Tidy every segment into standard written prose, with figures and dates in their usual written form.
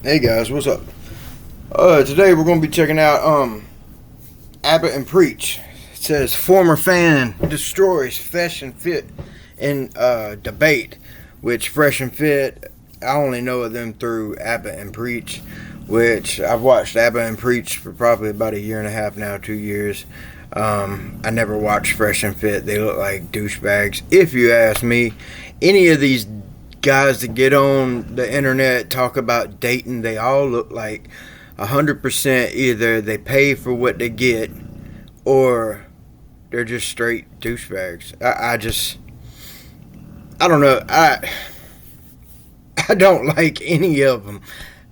Hey guys, what's up? Today we're gonna be checking out Abbott and Preach. It says former fan destroys Fresh and Fit in debate, which Fresh and Fit, I only know of them through Abbott and Preach, which I've watched Abbott and Preach for probably about a year and a half now, 2 years. I never watched Fresh and Fit. They look like douchebags, if you ask me. Any of these guys that get on the internet talk about dating, they all look like 100% either they pay for what they get or they're just straight douchebags. I don't know. I don't like any of them.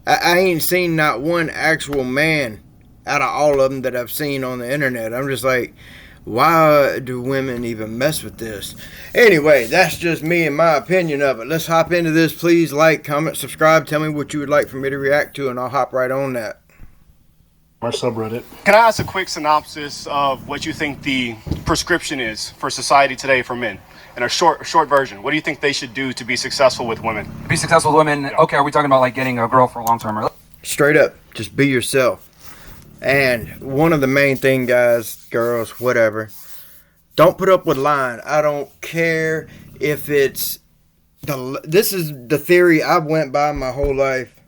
I ain't seen not one actual man out of all of them that I've seen on the internet. I'm just like, why do women even mess with this? Anyway, that's just me and my opinion of it. Let's hop into this. Please like, comment, subscribe. Tell me what you would like for me to react to, and I'll hop right on that. Our subreddit. Can I ask a quick synopsis of what you think the prescription is for society today for men? In a short version, what do you think they should do to be successful with women? Be successful with women? Yeah. Okay, are we talking about like getting a girl for a long-term relationship? Straight up, just be yourself. And one of the main thing, guys, girls, whatever, don't put up with lying. I don't care if it's this is the theory I've went by my whole life.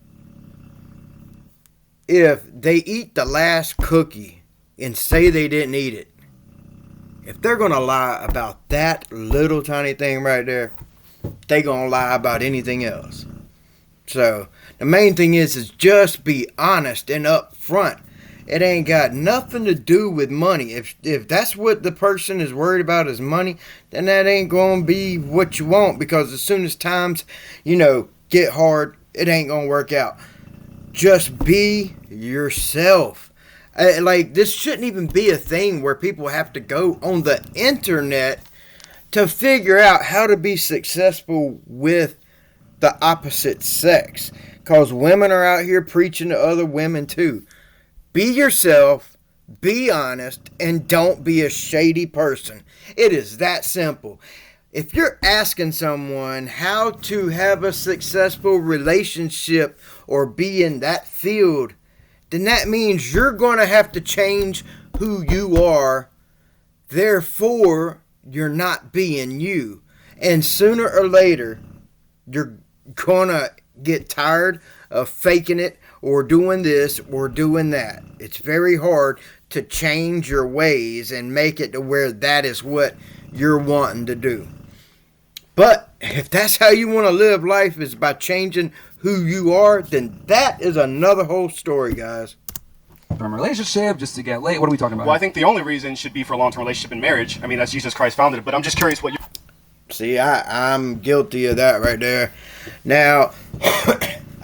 If they eat the last cookie and say they didn't eat it, if they're going to lie about that little tiny thing right there, they going to lie about anything else. So the main thing is just be honest and upfront. It ain't got nothing to do with money. If that's what the person is worried about is money, then that ain't going to be what you want, because as soon as times, get hard, it ain't going to work out. Just be yourself. Like, this shouldn't even be a thing where people have to go on the internet to figure out how to be successful with the opposite sex. Because women are out here preaching to other women too. Be yourself, be honest, and don't be a shady person. It is that simple. If you're asking someone how to have a successful relationship or be in that field, then that means you're going to have to change who you are. Therefore, you're not being you. And sooner or later, you're going to get tired of faking it or doing this or doing that. It's very hard to change your ways and make it to where that is what you're wanting to do. But if that's how you want to live life, is by changing who you are, then that is another whole story, guys. From a relationship, just to get laid. What are we talking about? Well, I think the only reason should be for a long-term relationship and marriage. I mean, that's Jesus Christ founded it, but I'm just curious what you... See, I'm guilty of that right there. Now,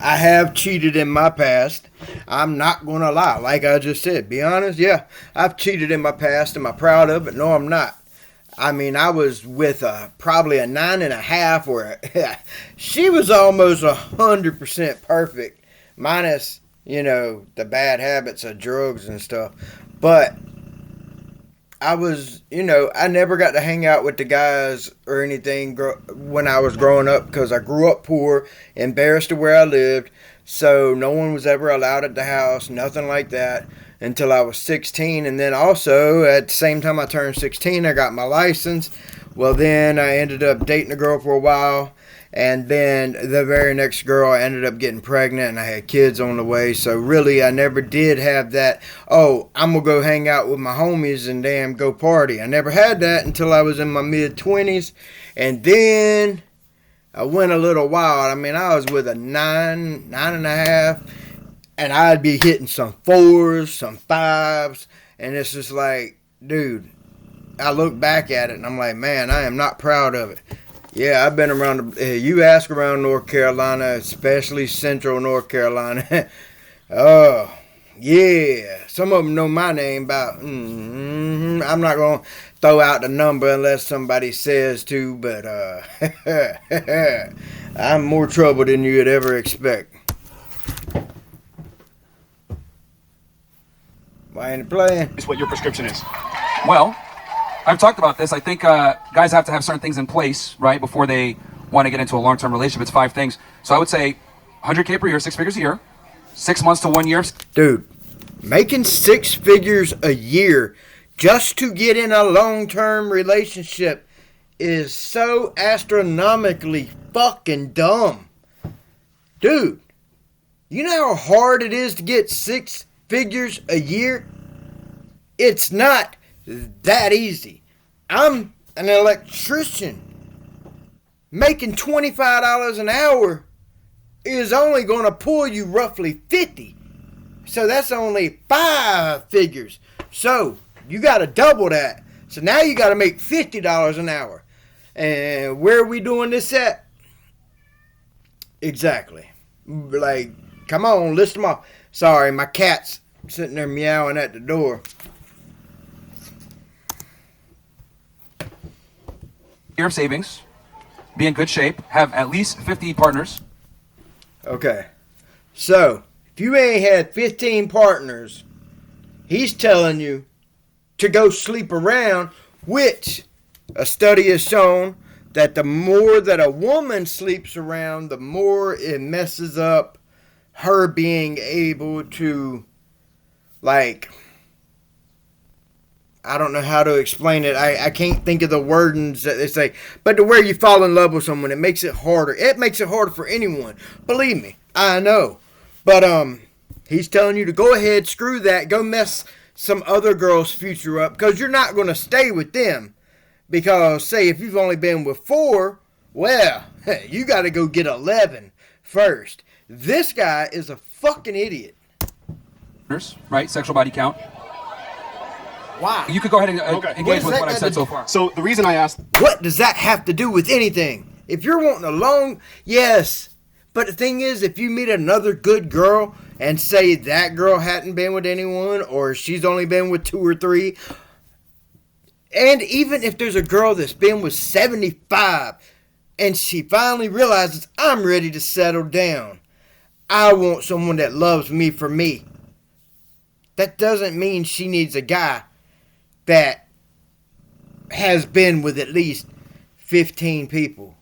I have cheated in my past. I'm not going to lie. Like I just said, be honest, yeah, I've cheated in my past. Am I proud of it? No, I'm not. I mean, I was with probably a 9.5, where she was almost 100% perfect, minus, the bad habits of drugs and stuff. But I was, I never got to hang out with the guys or anything when I was growing up, because I grew up poor, embarrassed of where I lived. So no one was ever allowed at the house, nothing like that, until I was 16. And then also, at the same time I turned 16, I got my license. Well, then I ended up dating a girl for a while. And then the very next girl, I ended up getting pregnant, and I had kids on the way. So really, I never did have that, oh, I'm going to go hang out with my homies and damn go party. I never had that until I was in my mid-20s. And then I went a little wild. I mean, I was with a 9.5, and I'd be hitting some 4s, some 5s. And it's just like, dude, I look back at it, and I'm like, man, I am not proud of it. Yeah, I've been around, you ask around North Carolina, especially central North Carolina. Oh, yeah. Some of them know my name about, I'm not going to throw out the number unless somebody says to, but I'm more trouble than you'd ever expect. Why ain't it playing? It's what your prescription is. Well, I've talked about this. I think guys have to have certain things in place, right, before they want to get into a long-term relationship. It's 5 things. So I would say 100K per year, 6 figures a year. 6 months to 1 year. Dude, making six figures a year just to get in a long-term relationship is so astronomically fucking dumb. Dude, you know how hard it is to get 6 figures a year? It's not that easy. I'm an electrician. Making $25 an hour is only going to pull you roughly 50. So that's only 5 figures. So you got to double that. So now you got to make $50 an hour. And where are we doing this at? Exactly. Like, come on, list them off. Sorry, my cat's sitting there meowing at the door. Year of savings, be in good shape, have at least 50 partners. Okay. So, if you ain't had 15 partners, he's telling you to go sleep around, which a study has shown that the more that a woman sleeps around, the more it messes up her being able to, like, I don't know how to explain it. I can't think of the wordings that they say. But to where you fall in love with someone, it makes it harder. It makes it harder for anyone. Believe me, I know. But he's telling you to go ahead, screw that, go mess some other girl's future up, because you're not going to stay with them. Because, say, if you've only been with 4, well, you got to go get 11 first. This guy is a fucking idiot. Right? Sexual body count. Why? You could go ahead and engage with that what I've got said to so do- far. So the reason I asked, What does that have to do with anything? If you're wanting a long, yes. But the thing is, if you meet another good girl and say that girl hadn't been with anyone, or she's only been with 2 or 3, and even if there's a girl that's been with 75 and she finally realizes, I'm ready to settle down, I want someone that loves me for me, that doesn't mean she needs a guy that has been with at least 15 people.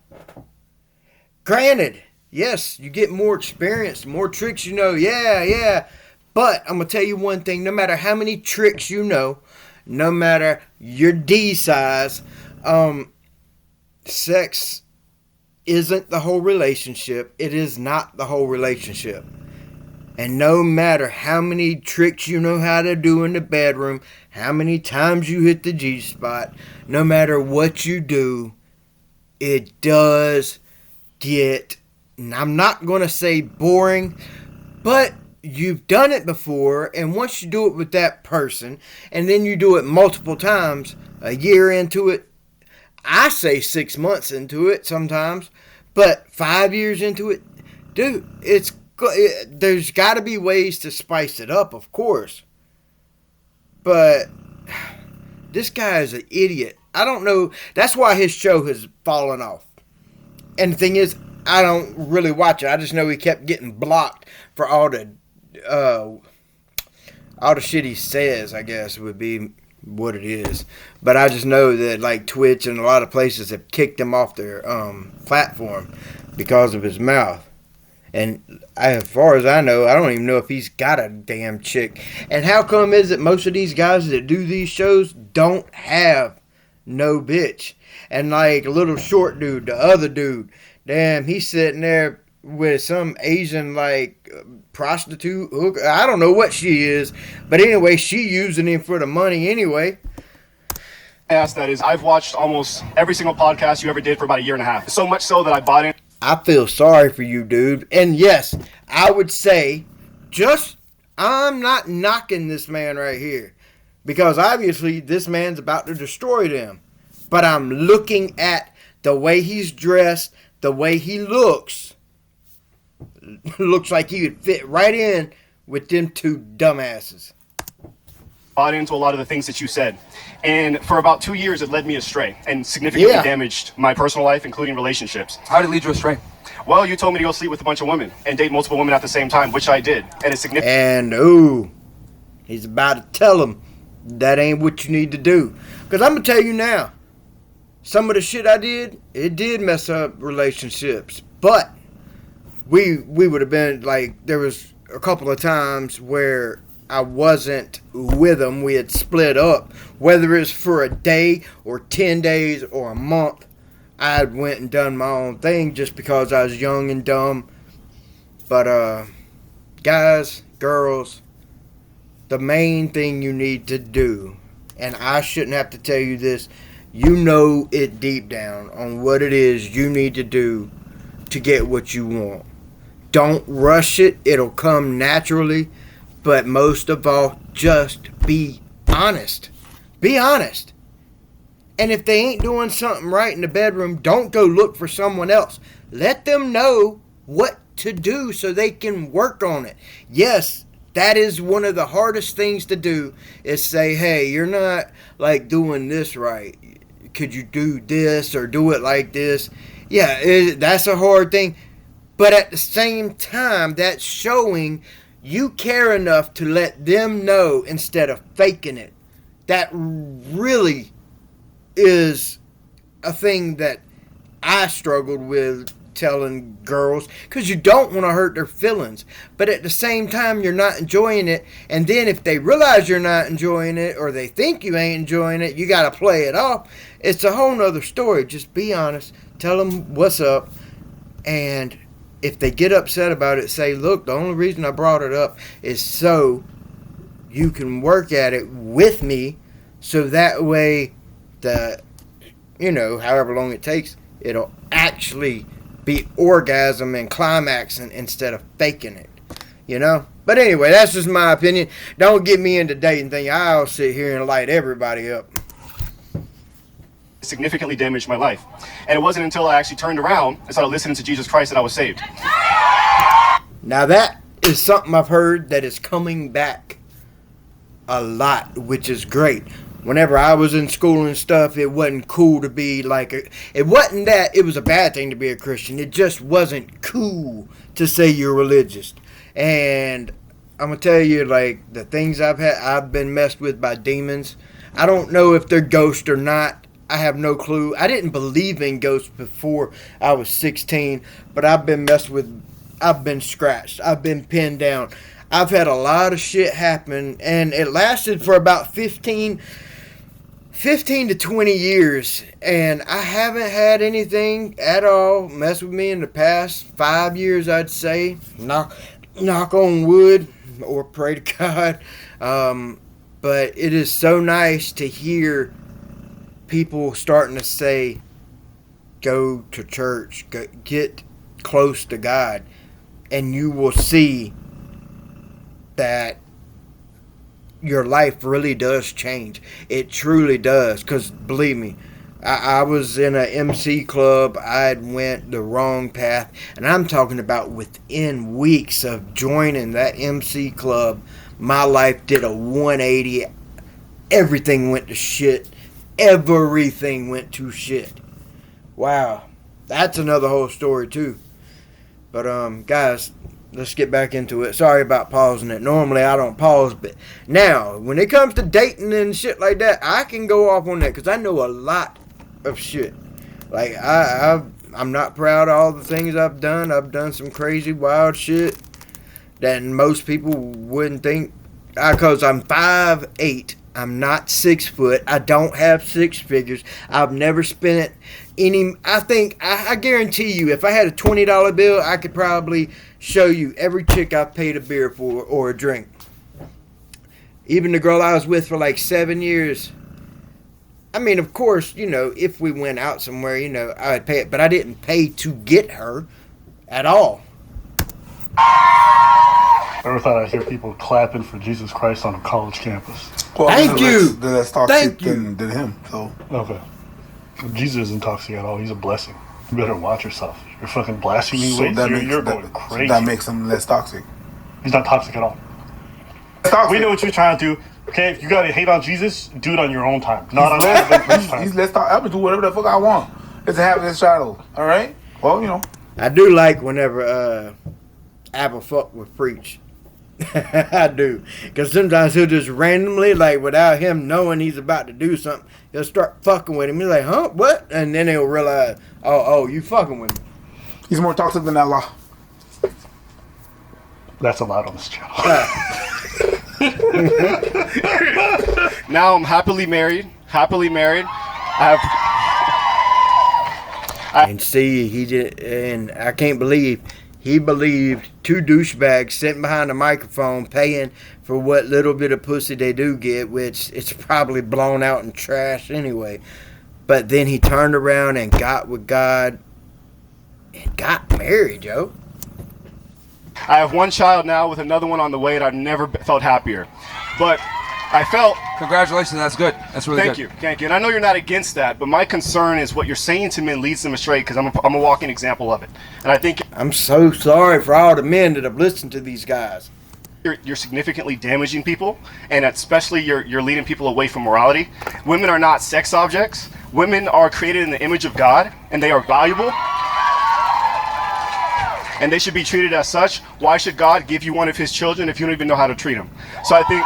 Granted, yes, you get more experience, more tricks you know, yeah. But I'm going to tell you one thing, no matter how many tricks you know, no matter your D size, sex isn't the whole relationship. It is not the whole relationship. And no matter how many tricks you know how to do in the bedroom, how many times you hit the G-spot, no matter what you do, it does get, and I'm not going to say boring, but you've done it before, and once you do it with that person, and then you do it multiple times, a year into it, I say 6 months into it sometimes, but 5 years into it, dude, there's got to be ways to spice it up, of course. But this guy is an idiot. I don't know. That's why his show has fallen off. And the thing is, I don't really watch it. I just know he kept getting blocked for all the shit he says, I guess, would be what it is. But I just know that, like, Twitch and a lot of places have kicked him off their platform because of his mouth. And as far as I know, I don't even know if he's got a damn chick. And how come is it most of these guys that do these shows don't have no bitch? And like a little short dude, the other dude, damn, he's sitting there with some Asian like prostitute hooker. I don't know what she is, but anyway, she using him for the money anyway. I asked that is, I've watched almost every single podcast you ever did for about a year and a half. So much so that I bought in. I feel sorry for you, dude. And yes, I would say, I'm not knocking this man right here. Because obviously, this man's about to destroy them. But I'm looking at the way he's dressed, the way he looks. Looks like he would fit right in with them two dumbasses. Bought into a lot of the things that you said. And for about 2 years, it led me astray and significantly damaged my personal life, including relationships. How did it lead you astray? Well, you told me to go sleep with a bunch of women and date multiple women at the same time, which I did. And it's significant. And, he's about to tell him that ain't what you need to do. Because I'm going to tell you now, some of the shit I did, it did mess up relationships. But we would have been, like, there was a couple of times where I wasn't with them. We had split up, whether it's for a day or 10 days or a month. I had went and done my own thing just because I was young and dumb. But guys, girls, the main thing you need to do, and I shouldn't have to tell you this, you know it deep down on what it is you need to do to get what you want. Don't rush it. It'll come naturally. But most of all, just be honest. Be honest. And if they ain't doing something right in the bedroom, don't go look for someone else. Let them know what to do so they can work on it. Yes, that is one of the hardest things to do, is say, hey, you're not like doing this right. Could you do this or do it like this? Yeah, that's a hard thing. But at the same time, that's showing you care enough to let them know instead of faking it. That really is a thing that I struggled with telling girls, because you don't want to hurt their feelings, but at the same time you're not enjoying it, and then if they realize you're not enjoying it or they think you ain't enjoying it, you got to play it off. It's a whole nother story. Just be honest, tell them what's up, and if they get upset about it, say, look, the only reason I brought it up is so you can work at it with me, so that way however long it takes, it'll actually be orgasm and climaxing instead of faking it, But anyway, that's just my opinion. Don't get me into dating thing. I'll sit here and light everybody up. Significantly damaged my life. And it wasn't until I actually turned around and started listening to Jesus Christ that I was saved. Now that is something I've heard that is coming back a lot, which is great. Whenever I was in school and stuff, it wasn't cool to be like it wasn't that it was a bad thing to be a Christian. It just wasn't cool to say you're religious. And I'm gonna tell you, like, the things I've been messed with by demons. I don't know if they're ghosts or not. I have no clue. I didn't believe in ghosts before I was 16, but I've been messed with. I've been scratched. I've been pinned down. I've had a lot of shit happen, and it lasted for about 15 to 20 years, and I haven't had anything at all mess with me in the past 5 years, I'd say. Knock on wood, or pray to God. But it is so nice to hear people starting to say, go to church, get close to God, and you will see that your life really does change. It truly does, because believe me, I was in a MC club. I had went the wrong path, and I'm talking about within weeks of joining that MC club, my life did a 180. Everything went to shit. Everything went to shit. Wow, that's another whole story too. But guys, let's get back into it. Sorry about pausing it. Normally I don't pause, but now when it comes to dating and shit like that, I can go off on that because I know a lot of shit. Like I'm not proud of all the things I've done. I've done some crazy wild shit that most people wouldn't think. Because I'm 5'8". I'm not 6 foot. I don't have six figures. I've never spent any. I guarantee you, if I had a $20 bill, I could probably show you every chick I've paid a beer for or a drink. Even the girl I was with for like 7 years. I mean, of course, if we went out somewhere, I would pay it. But I didn't pay to get her at all. I never thought I'd hear people clapping for Jesus Christ on a college campus. Well, Thank you. Less toxic than him. So Okay. Jesus isn't toxic at all. He's a blessing. You better watch yourself. You're fucking blaspheming. so that You're makes going crazy. that makes him less toxic. He's not toxic at all. Toxic. We know what you're trying to do. Okay, if you gotta hate on Jesus, do it on your own time. Not on his time. He's less toxic. I can do whatever the fuck I want. It's a happiness shadow. All right. Well, I do like whenever Apple fuck with Preach. I do. Because sometimes he'll just randomly, like without him knowing he's about to do something, he'll start fucking with him. He's like, huh? What? And then he'll realize, oh, you fucking with me. he's more toxic than Allah. That's a lot on this channel. Now I'm happily married. I have. And see, he did, and I can't believe he believed two douchebags sitting behind a microphone paying for what little bit of pussy they do get, which it's probably blown out in trash anyway. But then he turned around and got with God and got married, Joe. I have one child now with another one on the way, and I've never felt happier. But I felt. Congratulations, that's good. That's really Thank good. you. And I know you're not against that, but my concern is what you're saying to men leads them astray, because I'm a walking example of it. And I think I'm so sorry for all the men that have listened to these guys. you're significantly damaging people, and especially you're leading people away from morality. Women are not sex objects. Women are created in the image of God, and they are valuable. And they should be treated as such. Why should God give you one of his children if you don't even know how to treat them? So I think.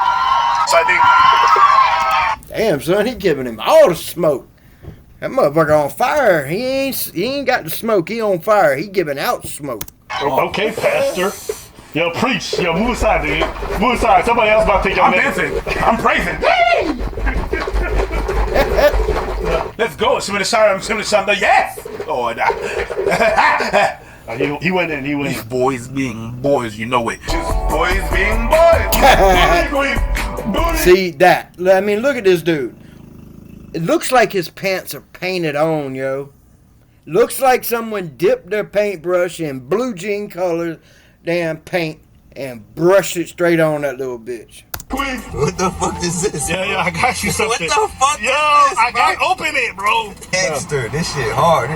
Damn, son, he giving him all the smoke. That motherfucker on fire. He ain't got the smoke. He on fire. He giving out smoke. Okay, Pastor. Yo, preach. Yo, move aside, dude. Move aside. Somebody else about to take your minute. I'm praising. Let's go. Some of the Sunday. Yes. Lord. He went in. These boys being boys, you know it. Just boys being boys. See that? I mean, look at this dude. It looks like his pants are painted on, yo. Looks like someone dipped their paintbrush in blue jean color damn paint and brushed it straight on that little bitch. What the fuck is this? Yeah, I got you something. What the fuck? Yo, I got open it, bro. Extra. This shit hard.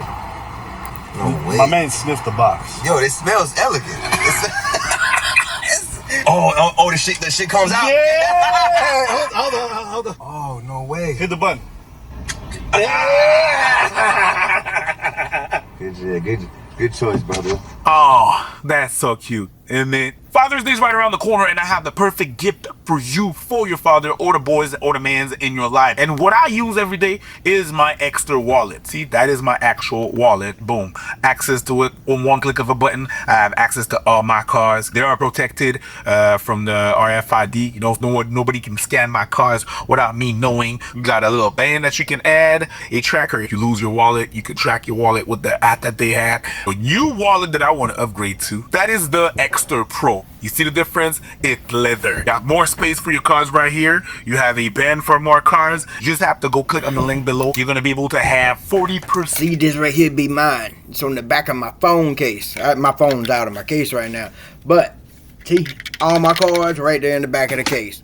No way. My man sniffed the box. Yo, this smells elegant. Oh, the shit comes out. Yeah. Hold on. Oh, no way. Hit the button. Good choice, brother. Oh, that's so cute, isn't it? Father's Day's right around the corner, and I have the perfect gift for you, for your father, or the boys, or the mans in your life. And what I use every day is my extra wallet. See, that is my actual wallet. Boom. Access to it on one click of a button. I have access to all my cards. They are protected from the RFID. You know, nobody can scan my cards without me knowing. You got a little band that you can add, a tracker. If you lose your wallet, you can track your wallet with the app that they have. A new wallet that I want to upgrade to, that is the Extra Pro. You see the difference? It's leather. Got more space for your cards right here. You have a band for more cards. You just have to go click on the link below. You're gonna be able to have 40%. See, this right here be mine. It's on the back of my phone case. My phone's out of my case right now. But, see, all my cards right there in the back of the case.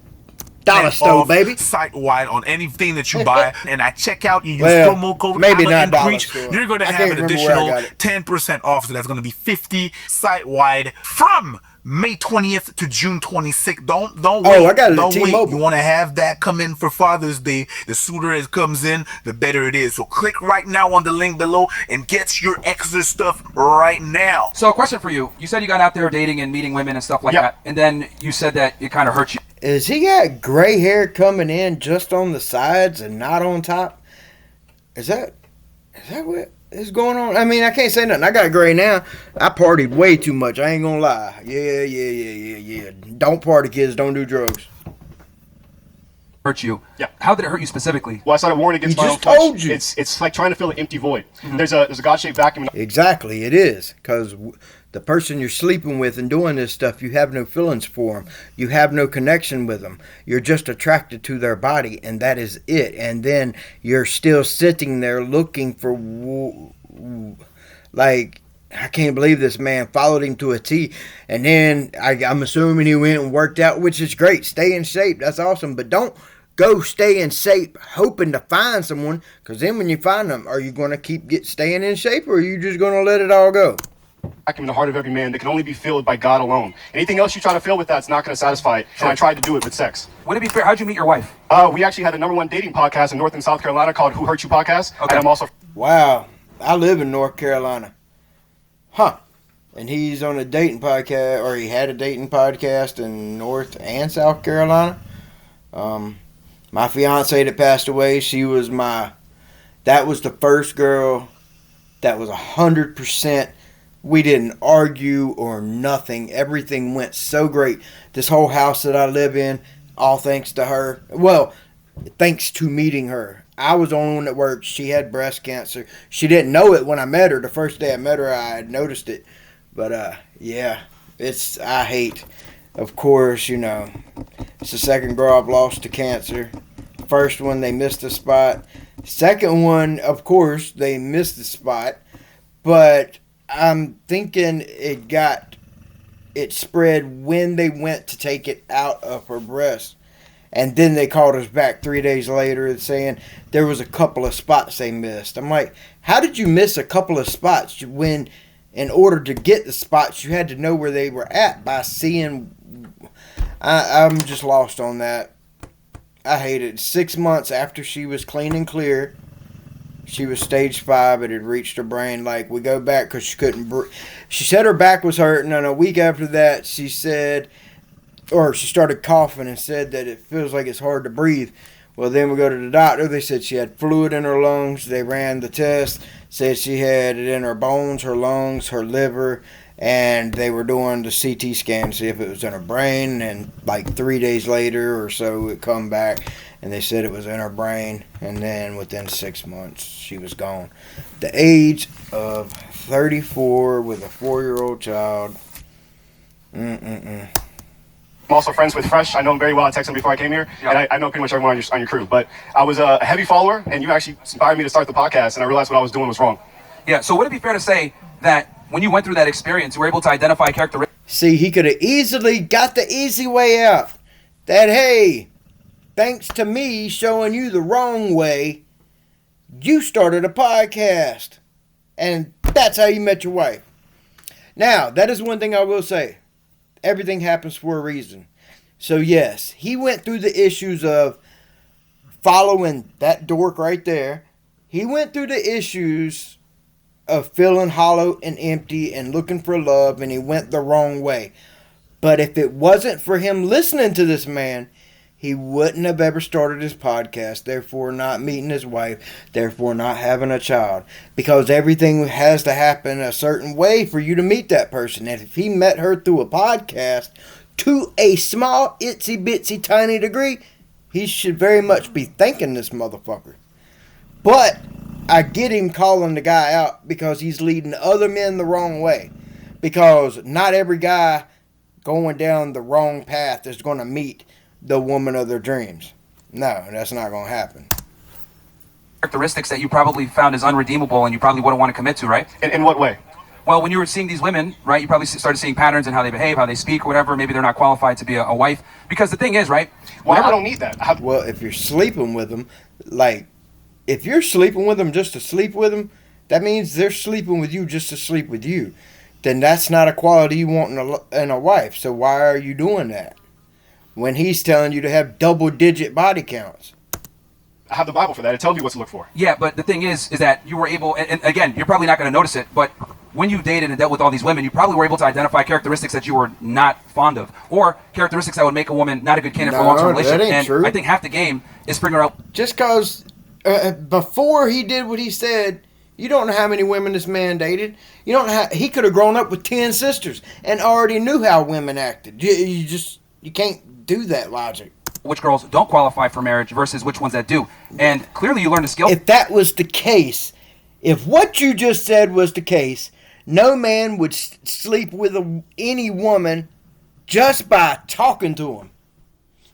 Dollar store, baby. Site-wide on anything that you buy. And at checkout, you use Well, promo code maybe not dollar Preach. store. You're going to I have can't an remember where I additional got it. 10% off. So that's going to be 50 site-wide from May 20th to June 26th. Don't wait. I got it at Don't wait. T-Mobile. You want to have that come in for Father's Day. The sooner it comes in, the better it is. So click right now on the link below and get your extra stuff right now. So a question for you. You said you got out there dating and meeting women and stuff like that. And then you said that it kind of hurt you. Is he got gray hair coming in just on the sides and not on top? Is that what is going on? I mean, I can't say nothing. I got gray now. I partied way too much. I ain't gonna lie. Yeah. Don't party, kids. Don't do drugs. Hurt you. Yeah. How did it hurt you specifically? Well, I started warning against He my own just flesh. told you. It's like trying to fill an empty void. There's a God-shaped vacuum. Exactly, it is. Because the person you're sleeping with and doing this stuff, you have no feelings for them. You have no connection with them. You're just attracted to their body, and that is it. And then you're still sitting there looking for, like, I can't believe this man followed him to a T. And then I'm assuming he went and worked out, which is great. Stay in shape. That's awesome. But don't go stay in shape hoping to find someone, because then when you find them, are you going to staying in shape, or are you just going to let it all go? Vacuum in the heart of every man that can only be filled by God alone. Anything else you try to fill with that's not going to satisfy it. And I tried to do it with sex. Would it be fair? How'd you meet your wife? We actually had the #1 dating podcast in North and South Carolina called Who Hurt You Podcast. Okay. And I'm also Wow, I live in North Carolina. Huh. And he's on a dating podcast, or he had a dating podcast in North and South Carolina. My fiance that passed away, that was the first girl that was 100% We didn't argue or nothing. Everything went so great. This whole house that I live in, all thanks to her. Well, thanks to meeting her. I was the only one that worked. She had breast cancer. She didn't know it when I met her. The first day I met her, I had noticed it. But, yeah, I hate. Of course, you know, it's the second girl I've lost to cancer. First one, they missed the spot. Second one, of course, they missed the spot. But I'm thinking it spread when they went to take it out of her breast. And then they called us back 3 days later saying there was a couple of spots they missed. I'm like, how did you miss a couple of spots when, in order to get the spots, you had to know where they were at by seeing? I'm just lost on that. I hate it. 6 months after she was clean and clear, she was stage 5. It had reached her brain. Like, we go back because she couldn't breathe. She said her back was hurting, and a week after that, she said, or she started coughing and said that it feels like it's hard to breathe. Well, then we go to the doctor. They said she had fluid in her lungs. They ran the test, said she had it in her bones, her lungs, her liver, and they were doing the CT scan to see if it was in her brain. And like 3 days later or so, it come back, and they said it was in her brain. And then within 6 months, she was gone. The age of 34 with a 4-year-old child. I'm also friends with Fresh. I know him very well. I texted him before I came here, and I know pretty much everyone on your crew. But I was a heavy follower, and you actually inspired me to start the podcast, and I realized what I was doing was wrong. Yeah, so would it be fair to say that when you went through that experience, you were able to identify characteristics? See, he could have easily got the easy way out. That, hey, thanks to me showing you the wrong way, you started a podcast. And that's how you met your wife. Now, that is one thing I will say. Everything happens for a reason. So, yes, he went through the issues of following that dork right there. He went through the issues of feeling hollow and empty and looking for love, and he went the wrong way. But if it wasn't for him listening to this man, he wouldn't have ever started his podcast, therefore not meeting his wife, therefore not having a child. Because everything has to happen a certain way for you to meet that person. And if he met her through a podcast to a small, itsy bitsy tiny degree, he should very much be thanking this motherfucker. But I get him calling the guy out because he's leading other men the wrong way. Because not every guy going down the wrong path is going to meet the woman of their dreams. No, that's not going to happen. Characteristics that you probably found as unredeemable and you probably wouldn't want to commit to, right? In what way? Well, when you were seeing these women, right, you probably started seeing patterns in how they behave, how they speak, or whatever. Maybe they're not qualified to be a wife. Because the thing is, right? Well, I don't need that. Well, if you're sleeping with them, like, if you're sleeping with them just to sleep with them, that means they're sleeping with you just to sleep with you. Then that's not a quality you want in a wife. So why are you doing that? When he's telling you to have double-digit body counts. I have the Bible for that. It tells you what to look for. Yeah, but the thing is that you were able, and again, you're probably not going to notice it, but when you dated and dealt with all these women, you probably were able to identify characteristics that you were not fond of, or characteristics that would make a woman not a good candidate for a long-term relationship. That ain't true. I think half the game is figuring out. Just because before he did what he said, you don't know how many women this man dated. You don't know he could have grown up with 10 sisters and already knew how women acted. You can't do that logic. Which girls don't qualify for marriage versus which ones that do. And clearly you learned a skill. If that was the case, if what you just said was the case, no man would sleep with any woman just by talking to him.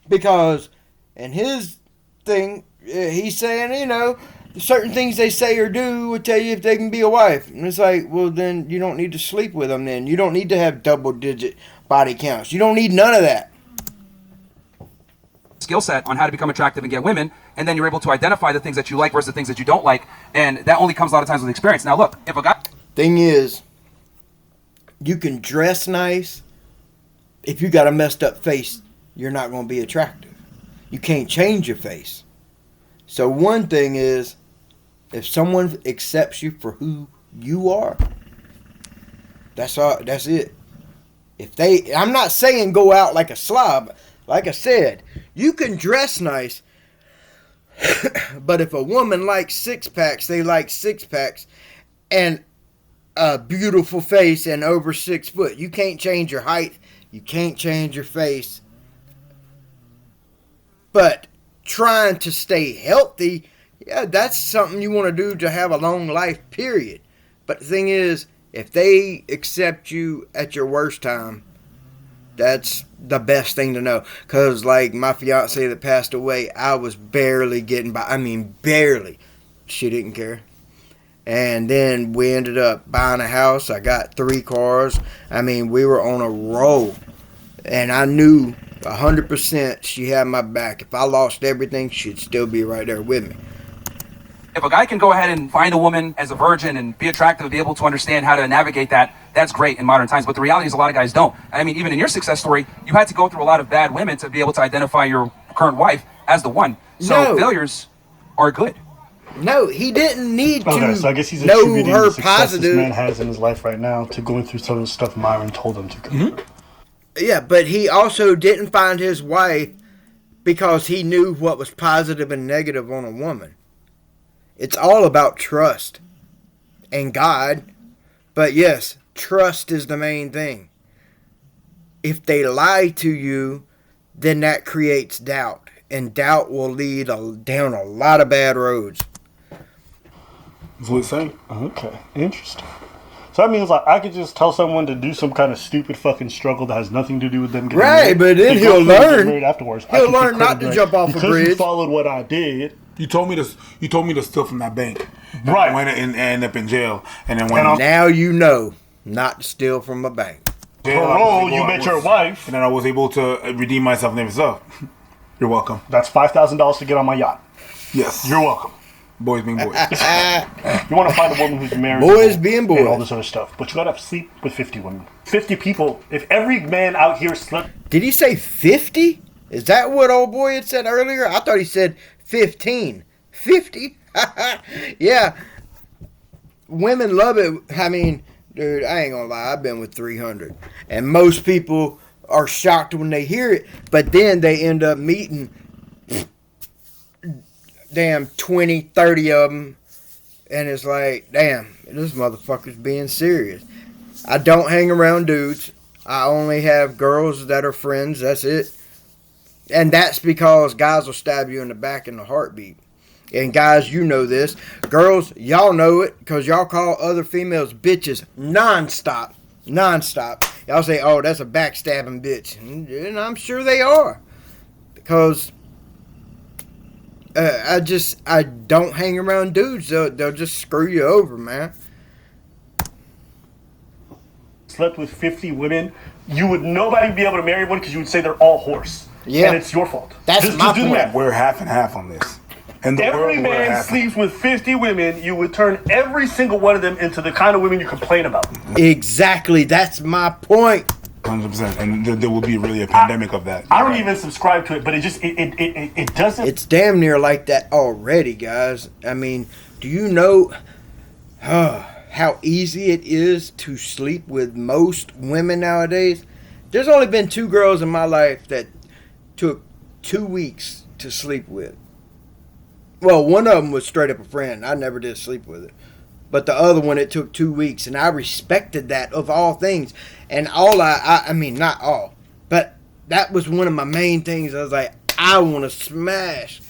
Because in his thing, he's saying, you know, certain things they say or do will tell you if they can be a wife. And it's like, well, then you don't need to sleep with them then. You don't need to have double-digit body counts. You don't need none of that. Skill set on how to become attractive and get women, and then you're able to identify the things that you like versus the things that you don't like, and that only comes a lot of times with experience. Now look, if a guy... Thing is, you can dress nice. If you got a messed up face, you're not going to be attractive. You can't change your face. So one thing is, if someone accepts you for who you are, that's all. That's it. I'm not saying go out like a slob. Like I said, you can dress nice, but if a woman likes six-packs, they like six-packs, and a beautiful face and over 6 foot. You can't change your height. You can't change your face. But trying to stay healthy, yeah, that's something you want to do to have a long life, period. But the thing is, if they accept you at your worst time, that's the best thing to know. Because, like, my fiance that passed away, I was barely getting by. I mean, barely. She didn't care. And then we ended up buying a house. I got 3 cars. I mean, we were on a roll. And I knew 100% she had my back. If I lost everything, she'd still be right there with me. If a guy can go ahead and find a woman as a virgin and be attractive, be able to understand how to navigate that, that's great in modern times. But the reality is a lot of guys don't. I mean, even in your success story, you had to go through a lot of bad women to be able to identify your current wife as the one. So failures are good. No, he didn't need Okay, to so I guess he's know attributing her the success positive. this man has in his life right now to going through some of the stuff Myron told him to go through. Yeah, but he also didn't find his wife because he knew what was positive and negative on a woman. It's all about trust and God. But yes, trust is the main thing. If they lie to you, then that creates doubt. And doubt will lead down a lot of bad roads. That's what it's saying. Okay, interesting. So that means like I could just tell someone to do some kind of stupid fucking struggle that has nothing to do with them getting Right, married. but then They he'll go through and get learn. married afterwards. I He'll can learn take not credit to for jump that. off a because bridge. you followed what I did. You told me to. You told me to steal from that bank. Right. Went and ended up in jail, and then when Now you know not to steal from a bank. Parole, you met your wife. and then I was able to redeem myself and everything. So, you're welcome. That's $5,000 to get on my yacht. Yes, You're welcome. boys being boys. You want to find a woman who's married, Boys being boys. and all this other stuff, but you gotta sleep with 50 women, 50 people. If every man out here slept, Did he say 50? Is that what old boy had said earlier? I thought he said 15. 50? Yeah. Women love it. I mean, dude, I ain't gonna lie. I've been with 300. And most people are shocked when they hear it. But then they end up meeting damn 20, 30 of them. And it's like, damn, this motherfucker's being serious. I don't hang around dudes. I only have girls that are friends. That's it. And that's because guys will stab you in the back in a heartbeat. And guys, you know this. Girls, y'all know it because y'all call other females bitches nonstop. Nonstop. Y'all say, oh, that's a backstabbing bitch. And I'm sure they are. Because I don't hang around dudes. They'll just screw you over, man. slept with 50 women, you would nobody be able to marry one because you would say they're all whores. Yeah. And it's your fault. That's Just my do the point. math. We're half and half on this. And the Every world, we're man half. sleeps with 50 women, you would turn every single one of them into the kind of women you complain about. Exactly. That's my point. 100%. And there will be really a pandemic of that. I don't even subscribe to it, but it doesn't. It's damn near like that already, guys. I mean, do you know how easy it is to sleep with most women nowadays? There's only been 2 girls in my life that took 2 weeks to sleep with. Well, one of them was straight up a friend. I never did sleep with her. But the other one, it took 2 weeks. And I respected that of all things. And I mean, not all. But that was one of my main things. I was like, I want to smash.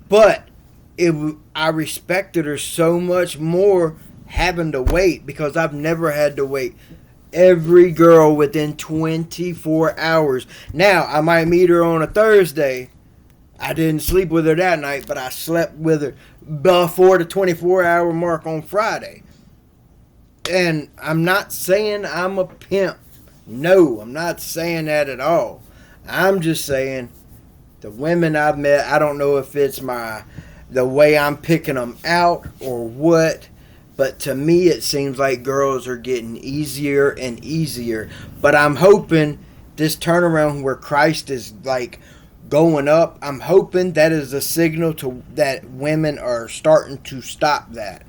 But I respected her so much more having to wait. Because I've never had to wait. Every girl within 24 hours. Now, I might meet her on a Thursday. I didn't sleep with her that night, but I slept with her before the 24-hour mark on Friday. And I'm not saying I'm a pimp. No, I'm not saying that at all. I'm just saying the women I've met, I don't know if it's the way I'm picking them out or what, but to me it seems like girls are getting easier and easier. But I'm hoping this turnaround where Christ is like going up, I'm hoping that is a signal to that women are starting to stop that.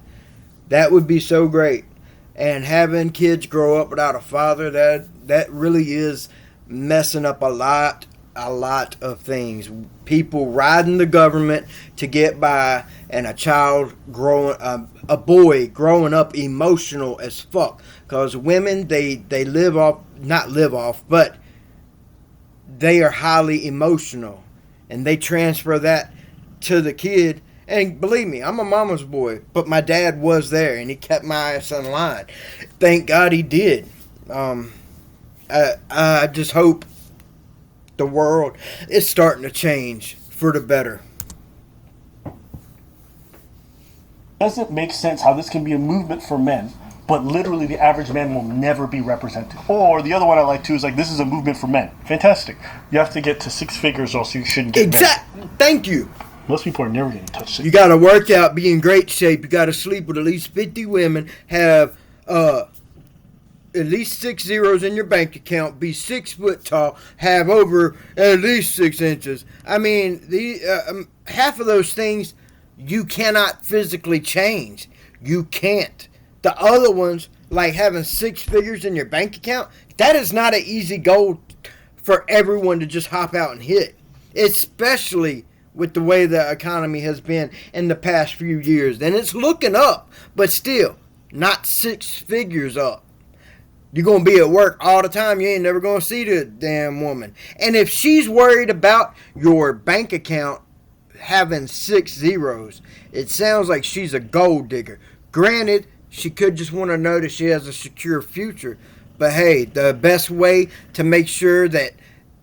That would be so great. And having kids grow up without a father, that really is messing up a lot a lot of things. People riding the government to get by, and a boy growing up emotional as fuck. Because women, they not live off, but they are highly emotional, and they transfer that to the kid. And believe me, I'm a mama's boy, but my dad was there, and he kept my ass in line. Thank God he did. I just hope the world is starting to change for the better. Doesn't make sense how this can be a movement for men, but literally the average man will never be represented. Or the other one I like too is like, this is a movement for men. Fantastic. You have to get to 6 figures or else you shouldn't get married. Thank you. Most people are never getting touched. You got to work out, be in great shape. You got to sleep with at least 50 women, have at least 6 zeros in your bank account, be 6 foot tall, have over at least 6 inches. I mean, half of those things you cannot physically change. You can't. The other ones, like having 6 figures in your bank account, that is not an easy goal for everyone to just hop out and hit, especially with the way the economy has been in the past few years. And it's looking up, but still, not 6 figures up. You're going to be at work all the time. You ain't never going to see the damn woman. And if she's worried about your bank account having 6 zeros, it sounds like she's a gold digger. Granted, she could just want to know that she has a secure future. But hey, the best way to make sure that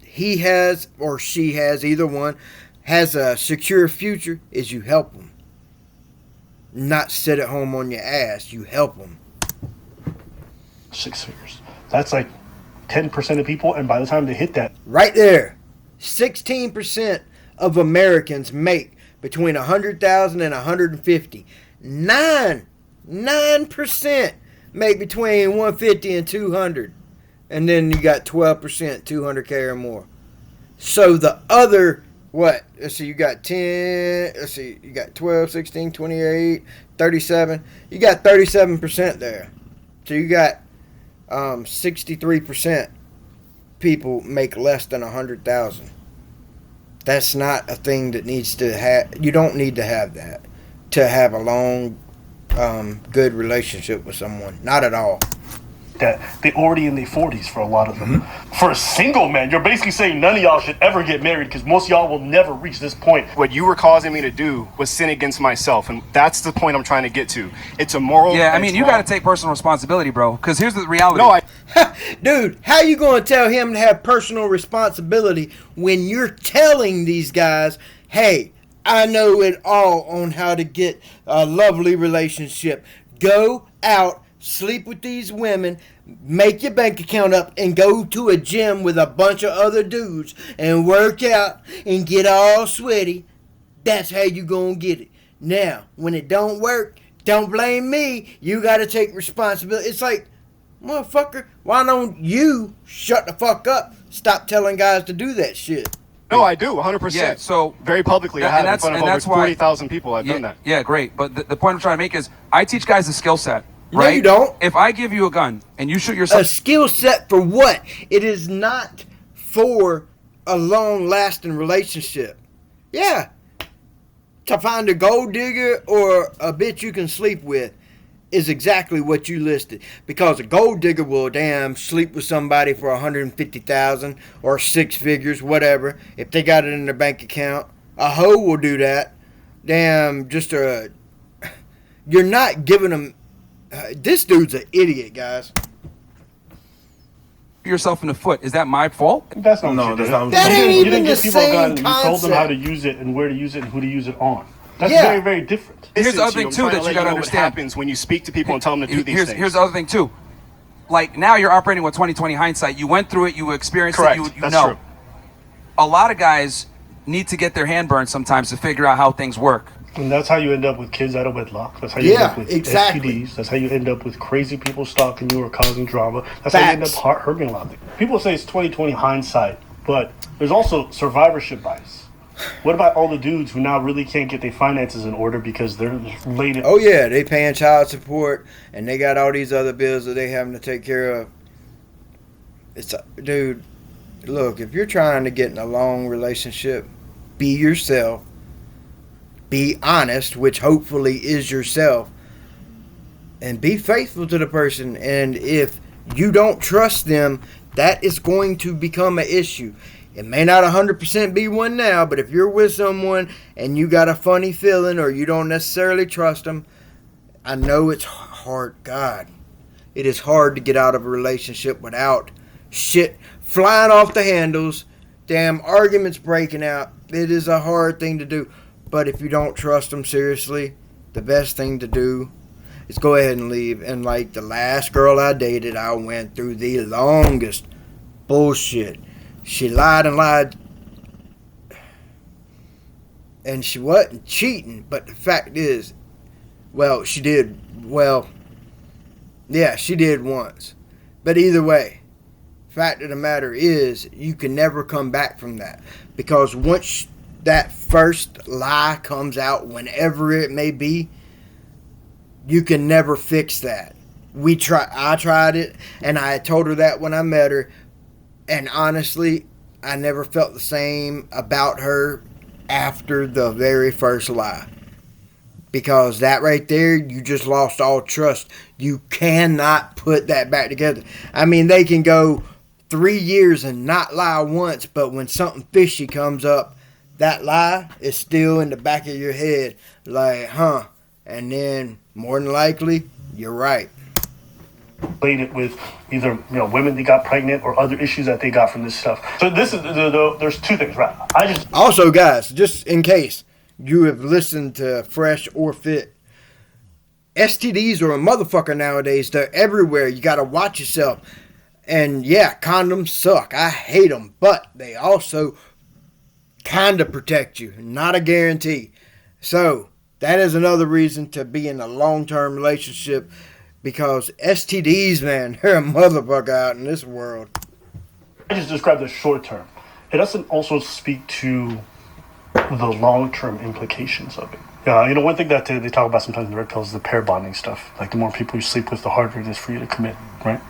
he has, or she has, either one, has a secure future is you help them. Not sit at home on your ass. You help them. 6 figures. That's like 10% of people, and by the time they hit that, right there, 16% of Americans make between 100,000 and 150. 9% make between 150 and 200, and then you got 12% 200K or more. So the other, what? Let's see, you got 10. Let's see, you got 12, 16, 28, 37. You got 37% there. So you got 63% people make less than 100,000. That's not a thing that needs to have. You don't need to have that to have a long, good relationship with someone. Not at all. That they already in their 40s for a lot of them. Mm-hmm. For a single man, you're basically saying none of y'all should ever get married because most of y'all will never reach this point. What you were causing me to do was sin against myself, and that's the point I'm trying to get to. It's a moral. Yeah, I mean, you got to take personal responsibility, bro. Because here's the reality. No, dude, how you going to tell him to have personal responsibility when you're telling these guys, hey, I know it all on how to get a lovely relationship. Go out, sleep with these women, make your bank account up, and go to a gym with a bunch of other dudes and work out and get all sweaty. That's how you gonna get it. Now, when it don't work, don't blame me. You gotta take responsibility. It's like, motherfucker, why don't you shut the fuck up? Stop telling guys to do that shit. No, I do, 100%. Yeah, so very publicly, I have in front of over 40,000 people. I've done that. Yeah, great. But the point I'm trying to make is, I teach guys the skill set. No, right? you don't. If I give you a gun and you shoot yourself, a skill set for what? It is not for a long-lasting relationship. Yeah, to find a gold digger or a bitch you can sleep with is exactly what you listed. Because a gold digger will sleep with somebody for 150,000 or 6 figures, whatever. If they got it in their bank account, a hoe will do that. You're not giving them. This dude's an idiot, guys. Yourself in the foot. Is that my fault? That's not no, that's not. That ain't even the same concept. You told them how to use it and where to use it and who to use it on. That's very, very different. Here's the other thing too that you got to understand. What happens when you speak to people and tell them to do these things. Here's the other thing too. Like now you're operating with 20/20 hindsight. You went through it. You experienced Correct. it. You That's know. True. A lot of guys need to get their hand burned sometimes to figure out how things work. And that's how you end up with kids out of wedlock. That's how you end up with STDs. That's how you end up with crazy people stalking you or causing drama. That's how you end up hurting a lot of things. People say it's 20/20 hindsight, but there's also survivorship bias. What about all the dudes who now really can't get their finances in order because they're laid? Oh yeah, they paying child support and they got all these other bills that they having to take care of. Dude, look, if you're trying to get in a long relationship, be yourself. Be honest, which hopefully is yourself. And be faithful to the person. And if you don't trust them, that is going to become an issue. It may not 100% be one now, but if you're with someone and you got a funny feeling or you don't necessarily trust them, I know it's hard. God, it is hard to get out of a relationship without shit flying off the handles, damn arguments breaking out. It is a hard thing to do. But if you don't trust them seriously, the best thing to do is go ahead and leave. And like the last girl I dated, I went through the longest bullshit. She lied and lied. And she wasn't cheating. But the fact is, well, she did. Well, yeah, she did once. But either way, fact of the matter is, you can never come back from that. Because once that first lie comes out, whenever it may be, you can never fix that. I tried it, and I told her that when I met her, and honestly, I never felt the same about her after the very first lie. Because that right there, you just lost all trust. You cannot put that back together. I mean, they can go 3 years and not lie once, but when something fishy comes up, that lie is still in the back of your head. Like, huh? And then, more than likely, you're right. Related with either women that got pregnant or other issues that they got from this stuff. So this is there's two things, right? Also, guys, just in case you have listened to Fresh or Fit, STDs are a motherfucker nowadays. They're everywhere. You gotta watch yourself. And yeah, condoms suck. I hate them, but they also kind of protect you. Not a guarantee. So that is another reason to be in a long-term relationship, because STDs, man, they're a motherfucker out in this world. I just described the short term. It doesn't also speak to the long-term implications of it. One thing that they talk about sometimes in the Red Pill is the pair bonding stuff. Like, the more people you sleep with, the harder it is for you to commit, right?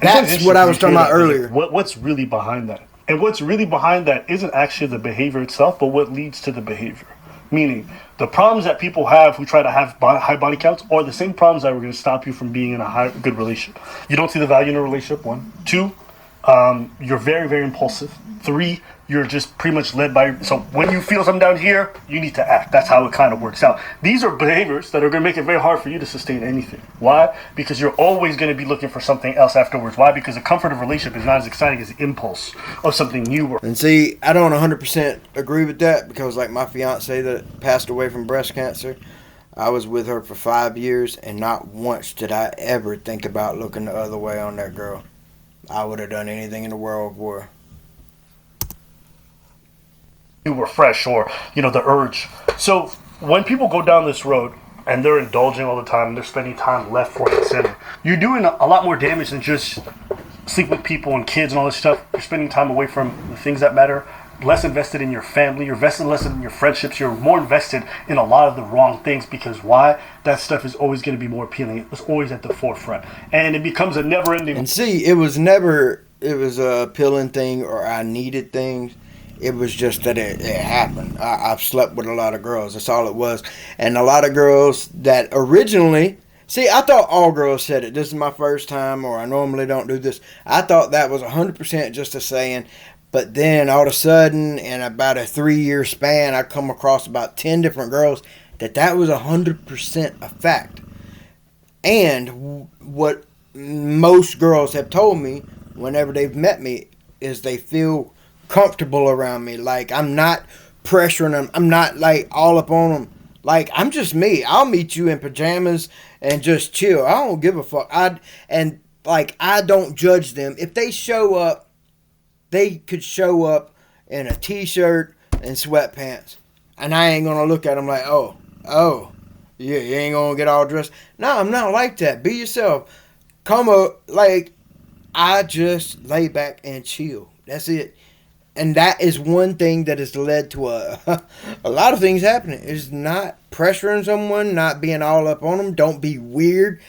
That's what I was talking about earlier. What's really behind that? And what's really behind that isn't actually the behavior itself, but what leads to the behavior. Meaning, the problems that people have who try to have high body counts are the same problems that were going to stop you from being in a good relationship. You don't see the value in a relationship, 1. 2, you're very, very impulsive. 3, you're just pretty much led by... So when you feel something down here, you need to act. That's how it kind of works out. These are behaviors that are going to make it very hard for you to sustain anything. Why? Because you're always going to be looking for something else afterwards. Why? Because the comfort of a relationship is not as exciting as the impulse of something new. And see, I don't 100% agree with that, because like my fiance that passed away from breast cancer, I was with her for 5 years, and not once did I ever think about looking the other way on that girl. I would have done anything in the world for her. You were fresh, or the urge. So when people go down this road and they're indulging all the time and they're spending time left, right, and center, you're doing a lot more damage than just sleep with people and kids and all this stuff. You're spending time away from the things that matter, less invested in your family, you're less invested in your friendships, you're more invested in a lot of the wrong things. Because why? That stuff is always going to be more appealing. It was always at the forefront, and it becomes a never-ending... And see, it was never a appealing thing or I needed things. It was just that it happened. I've slept with a lot of girls. That's all it was. And a lot of girls that originally... See, I thought all girls said it. This is my first time, or I normally don't do this. I thought that was 100% just a saying. But then all of a sudden, in about a 3-year span, I come across about 10 different girls that was 100% a fact. And what most girls have told me whenever they've met me is they feel comfortable around me. Like, I'm not pressuring them. I'm not like all up on them. Like, I'm just me. I'll meet you in pajamas and just chill. I don't give a fuck. I don't judge them. If they show up, they could show up in a t-shirt and sweatpants, and I ain't gonna look at them like, oh, yeah, you ain't gonna get all dressed. No, I'm not like that. Be yourself. Come up. Like, I just lay back and chill. That's it. And that is one thing that has led to a lot of things happening. Is not pressuring someone, not being all up on them. Don't be weird.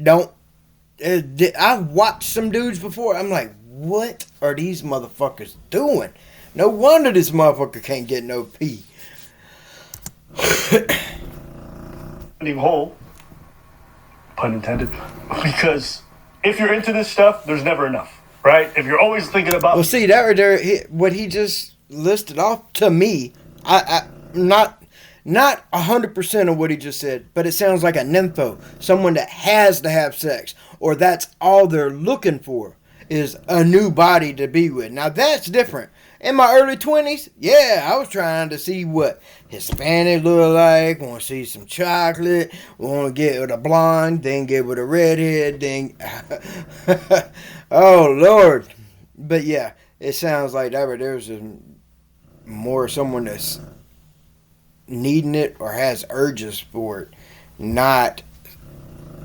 I've watched some dudes before. I'm like, what are these motherfuckers doing? No wonder this motherfucker can't get no pee. Hole, pun intended, because if you're into this stuff, there's never enough, right? If you're always thinking about... Well, see, that right there, what he just listed off to me, I not 100% of what he just said, but it sounds like a nympho, someone that has to have sex, or that's all they're looking for, is a new body to be with. Now, that's different. In my early 20s, yeah, I was trying to see what Hispanic look like, want to see some chocolate, want to get with a blonde, then get with a redhead, then... oh, Lord. But yeah, it sounds like that right there's more someone that's needing it or has urges for it, not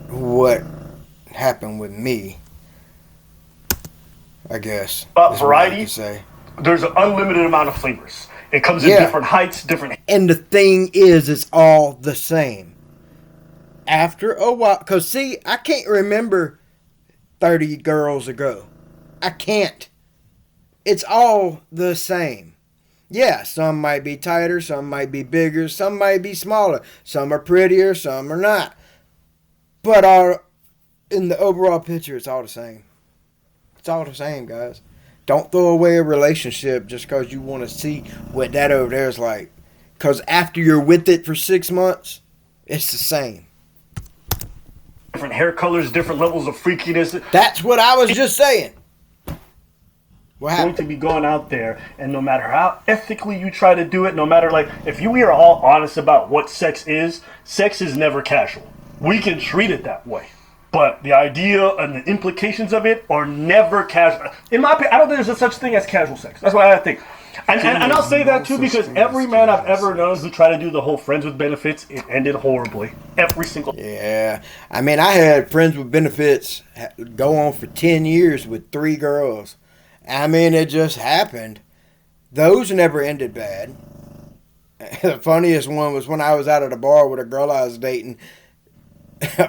what happened with me, I guess. Variety, there's an unlimited amount of flavors. It comes in different heights, different... And the thing is, it's all the same. After a while, because see, I can't remember 30 girls ago. I can't. It's all the same. Yeah, some might be tighter, some might be bigger, some might be smaller, some are prettier, some are not. But in the overall picture, it's all the same. It's all the same, guys. Don't throw away a relationship just because you want to see what that over there is like. Because after you're with it for 6 months, it's the same. Different hair colors, different levels of freakiness. That's what I was just saying. What happened? Going to be going out there, and no matter how ethically you try to do it, no matter, like, if we are all honest about what sex is never casual. We can treat it that way. But the idea and the implications of it are never casual. In my opinion, I don't think there's a such thing as casual sex. That's what I think. And I'll say that too because every man I've ever known who tried to do the whole friends with benefits, it ended horribly. Every single... Yeah. I mean, I had friends with benefits go on for 10 years with 3 girls. I mean, it just happened. Those never ended bad. The funniest one was when I was out at a bar with a girl I was dating.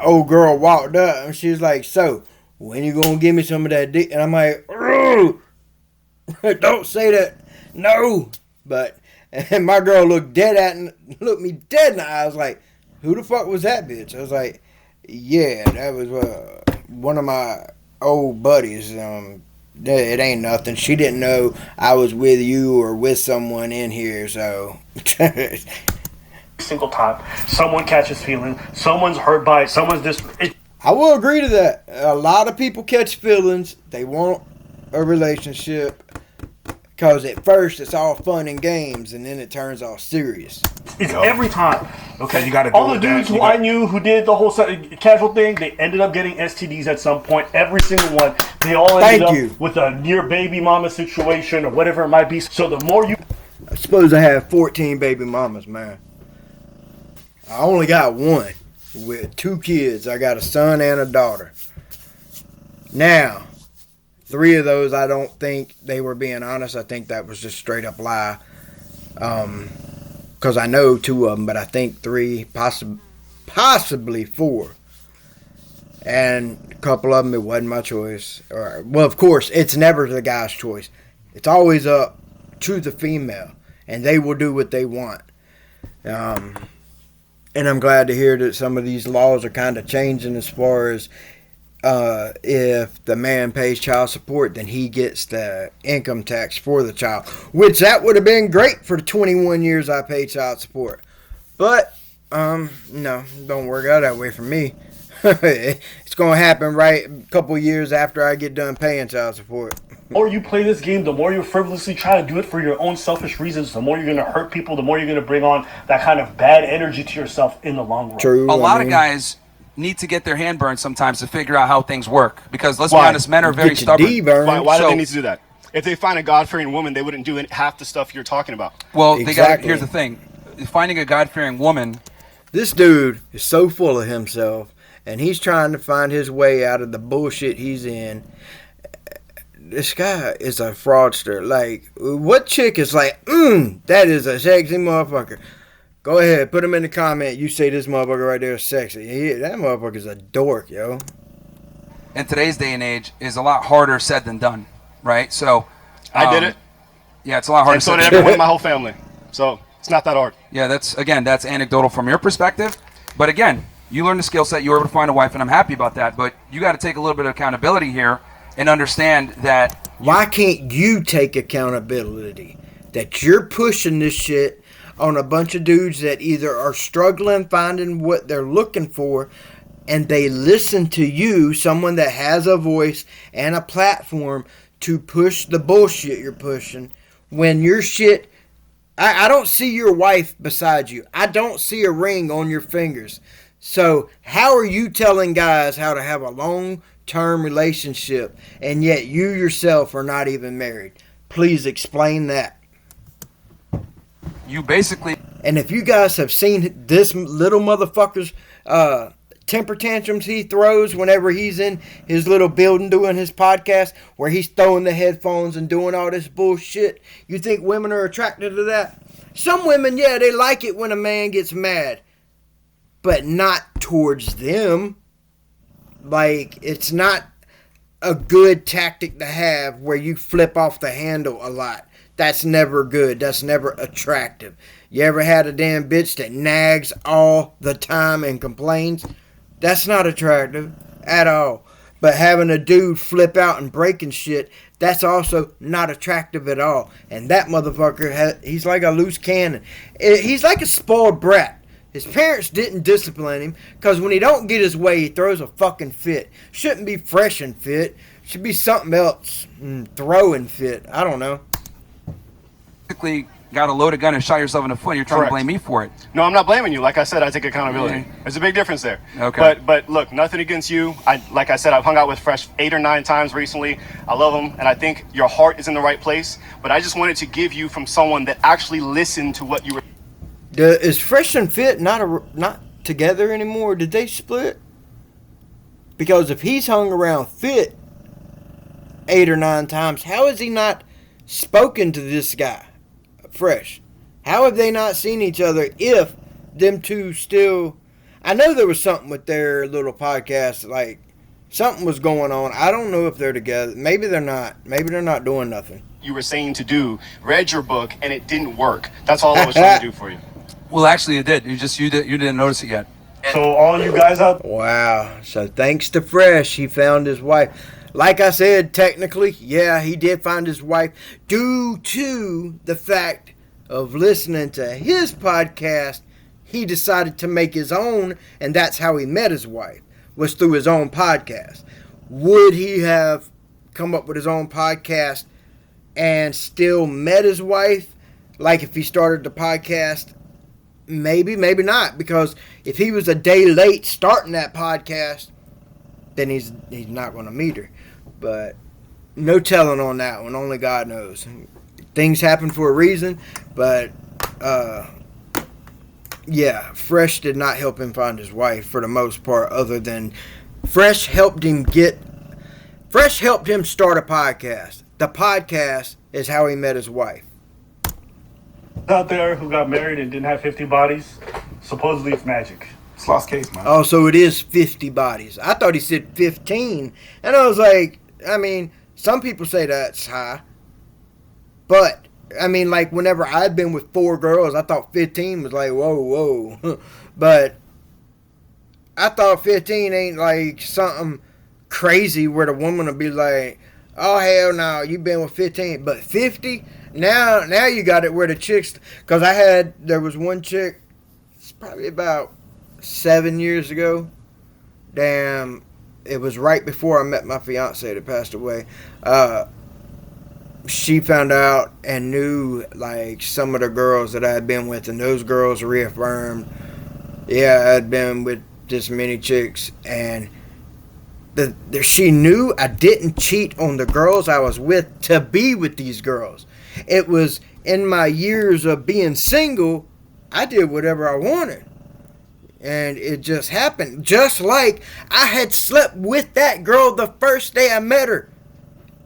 Old girl walked up and she was like, "So, when you gonna give me some of that dick?" And I'm like, "Don't say that, no." But and my girl looked me dead in the eye. I was like, "Who the fuck was that bitch?" I was like, "Yeah, that was one of my old buddies. It ain't nothing. She didn't know I was with you or with someone in here, so." Single time someone catches feeling, someone's hurt by it, someone's just... I will agree to that. A lot of people catch feelings. They want a relationship because at first it's all fun and games and then it turns all serious. It's every time. Okay, you got to. All the dudes who I knew who did the whole casual thing, they ended up getting STDs at some point. Every single one. They all ended up with a near baby mama situation or whatever it might be. So the more you... I suppose I have 14 baby mamas, man. I only got one with 2 kids. I got a son and a daughter. Now, 3 of those, I don't think they were being honest. I think that was just straight up lie. Because I know 2 of them, but I think 3, possibly 4. And a couple of them, it wasn't my choice. Well, of course, it's never the guy's choice. It's always up to the female, and they will do what they want. And I'm glad to hear that some of these laws are kind of changing as far as if the man pays child support, then he gets the income tax for the child. Which that would have been great for the 21 years I paid child support. But, no, don't work out that way for me. It's going to happen right a couple years after I get done paying child support. The more you play this game, the more you frivolously try to do it for your own selfish reasons, the more you're going to hurt people, the more you're going to bring on that kind of bad energy to yourself in the long run. True. A lot of guys need to get their hand burned sometimes to figure out how things work. Because let's be honest, men are very stubborn. Why do they need to do that? If they find a God-fearing woman, they wouldn't do half the stuff you're talking about. Well, here's the thing. Finding a God-fearing woman... This dude is so full of himself, and he's trying to find his way out of the bullshit he's in. This guy is a fraudster. Like, what chick is like, that is a sexy motherfucker? Go ahead, put him in the comment. You say this motherfucker right there is sexy. That motherfucker's a dork, yo. In today's day and age, is a lot harder said than done. right? So I did it. Yeah, it's a lot harder. And so did everyone in my whole family. So it's not that hard. Yeah, that's anecdotal from your perspective. But again, you learned the skill set. You were able to find a wife, and I'm happy about that. But you got to take a little bit of accountability here and understand that. Why can't you take accountability that you're pushing this shit on a bunch of dudes that either are struggling finding what they're looking for, and they listen to you, someone that has a voice and a platform to push the bullshit you're pushing, when your shit... I don't see your wife beside you. I don't see a ring on your fingers. So how are you telling guys how to have a long-term relationship, and yet you yourself are not even married? Please explain that. You basically... And if you guys have seen this little motherfucker's temper tantrums he throws whenever he's in his little building doing his podcast, where he's throwing the headphones and doing all this bullshit, you think women are attracted to that? Some women, yeah, they like it when a man gets mad, but not towards them. Like, it's not a good tactic to have where you flip off the handle a lot. That's never good. That's never attractive. You ever had a damn bitch that nags all the time and complains? That's not attractive at all. But having a dude flip out and breaking shit, that's also not attractive at all. And that motherfucker, he's like a loose cannon. He's like a spoiled brat. His parents didn't discipline him, because when he don't get his way, he throws a fucking fit. Shouldn't be fresh and fit. Should be something else. Throwing fit. I don't know. Basically got a loaded gun and shot yourself in the foot, and you're trying to blame me for it. No, I'm not blaming you. Like I said, I take accountability. Yeah. There's a big difference there. Okay. But look, nothing against you. Like I said, I've hung out with Fresh 8 or 9 times recently. I love him, and I think your heart is in the right place. But I just wanted to give you from someone that actually listened to what you were... Is Fresh and Fit not together anymore? Did they split? Because if he's hung around Fit 8 or 9 times, how has he not spoken to this guy, Fresh? How have they not seen each other if them two still... I know there was something with their little podcast, like something was going on. I don't know if they're together. Maybe they're not. Maybe they're not doing nothing. You were saying to do, read your book, and it didn't work. That's all I was trying to do for you. Well, actually, it did. You didn't notice it yet. So all you guys out... Wow. So thanks to Fresh, he found his wife. Like I said, technically, yeah, he did find his wife due to the fact of listening to his podcast. He decided to make his own, and that's how he met his wife, was through his own podcast. Would he have come up with his own podcast and still met his wife, like if he started the podcast? Maybe, maybe not, because if he was a day late starting that podcast, then he's not going to meet her. But no telling on that one. Only God knows. Things happen for a reason, but yeah, Fresh did not help him find his wife for the most part, other than Fresh helped him start a podcast. The podcast is how he met his wife. Out there who got married and didn't have 50 bodies, supposedly it's magic. It's lost case, man. Oh, so it is 50 bodies. I thought he said 15. And I was like, I mean, some people say that's high. But, I mean, like, whenever I'd been with 4 girls, I thought 15 was like, whoa. But I thought 15 ain't like something crazy where the woman would be like, oh, hell no, you been with 15. But 50? Now you got it where the chicks, because there was one chick, it's probably about 7 years ago. Damn, it was right before I met my fiance that passed away. She found out and knew like some of the girls that I had been with, and those girls reaffirmed, yeah, I'd been with this many chicks, and she knew I didn't cheat on the girls I was with to be with these girls. It was in my years of being single, I did whatever I wanted. And it just happened. Just like I had slept with that girl the first day I met her.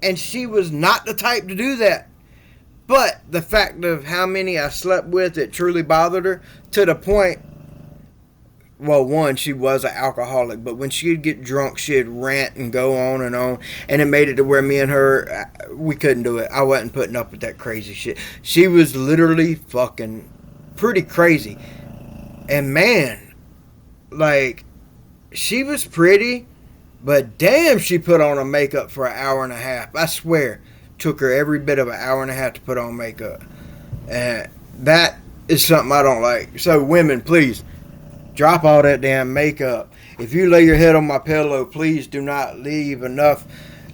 And she was not the type to do that. But the fact of how many I slept with, it truly bothered her. To the point well, one, she was an alcoholic, but when she'd get drunk, she'd rant and go on, and it made it to where me and her, we couldn't do it. I wasn't putting up with that crazy shit. She was literally fucking pretty crazy. And man, like, she was pretty, but damn, she put on a makeup for an hour and a half. I swear, took her every bit of an hour and a half to put on makeup. And that is something I don't like. So women, please, drop all that damn makeup. If you lay your head on my pillow, please do not leave enough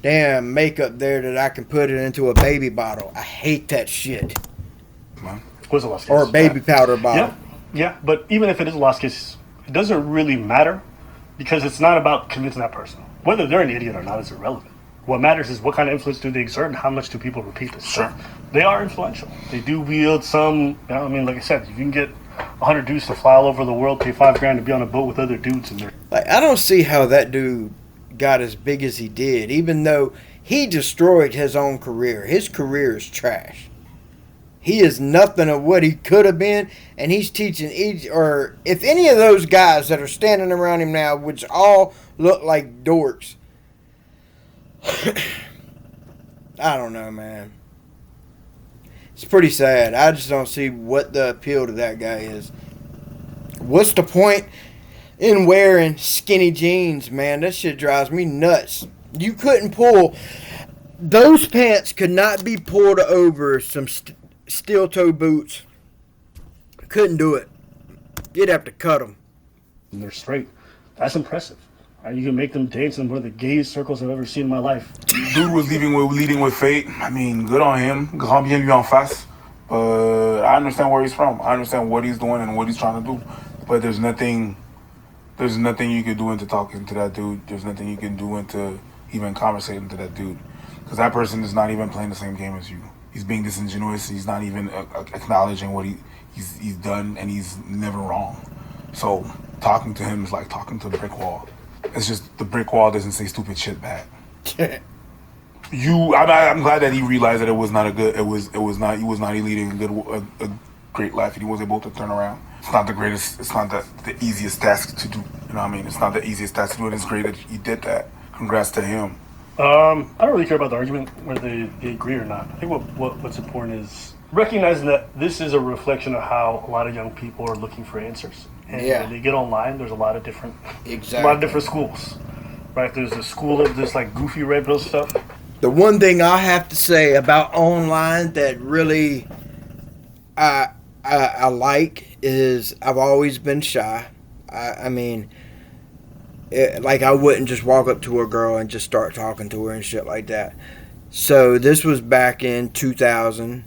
damn makeup there that I can put it into a baby bottle. I hate that shit. Was a lost case. Or a baby powder bottle. Yeah, but even if it is a lost case, it doesn't really matter because it's not about convincing that person. Whether they're an idiot or not is irrelevant. What matters is what kind of influence do they exert and how much do people repeat this. Sure. They are influential. They do wield some, I mean, like I said, you can get 100 dudes to fly all over the world, pay $5,000 to be on a boat with other dudes in there. Like, I don't see how that dude got as big as he did, even though he destroyed his own career. His career is trash. He is nothing of what he could have been, and he's teaching or if any of those guys that are standing around him now, which all look like dorks, I don't know, man. It's pretty sad. I just don't see what the appeal to that guy is. What's the point in wearing skinny jeans, man? That shit drives me nuts. You couldn't pull... Those pants could not be pulled over some steel-toe boots. Couldn't do it. You'd have to cut them. And they're straight. That's impressive. You can make them dance in one of the gayest circles I've ever seen in my life. Dude was leading with fate. I mean, good on him. Grand bien lui en face. But I understand where he's from. I understand what he's doing and what he's trying to do. But there's nothing you can do into talking to that dude. There's nothing you can do into even conversating to that dude. Because that person is not even playing the same game as you. He's being disingenuous. He's not even acknowledging what he's done, and he's never wrong. So talking to him is like talking to a brick wall. It's just the brick wall doesn't say stupid shit back. I'm glad that he realized that it was not a good. He was not leading a great life, and he was able to turn around. It's not the greatest. It's not the easiest task to do. You know what I mean? It's not the easiest task to do, and it's great that he did that. Congrats to him. I don't really care about the argument whether they agree or not. I think what's important is recognizing that this is a reflection of how a lot of young people are looking for answers. And when they get online, there's a lot of different schools, right? There's a school of this like goofy red pill stuff. The one thing I have to say about online that really I like is I've always been shy. I mean, I wouldn't just walk up to a girl and just start talking to her and shit like that. So this was back in 2000.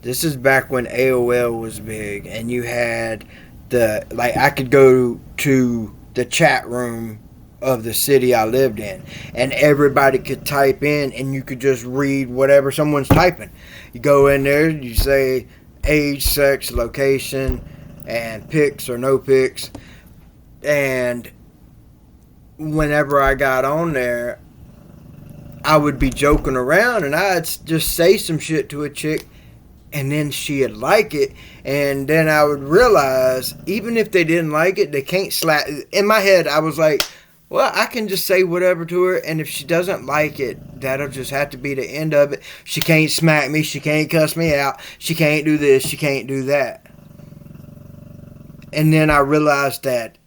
This is back when AOL was big, and you had I could go to the chat room of the city I lived in, and everybody could type in, and you could just read whatever someone's typing. You go in there, you say age, sex, location, and pics or no pics, and whenever I got on there, I would be joking around, and I'd just say some shit to a chick, and then she'd like it, and then I would realize, even if they didn't like it, they can't slap. In my head, I was like, well, I can just say whatever to her, and if she doesn't like it, that'll just have to be the end of it. She can't smack me, she can't cuss me out, she can't do this, she can't do that. And then I realized that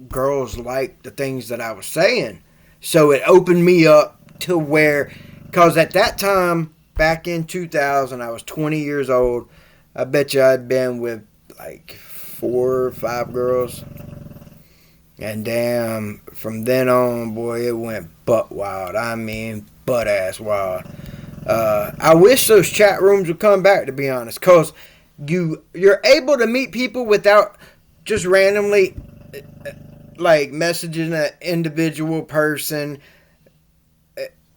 girls liked the things that I was saying. So it opened me up to where, because at that time, back in 2000, I was 20 years old. I bet you I'd been with like 4 or 5 girls. And damn, from then on, boy, it went butt wild. I mean, butt ass wild. I wish those chat rooms would come back, to be honest, because you're able to meet people without just randomly like messaging an individual person.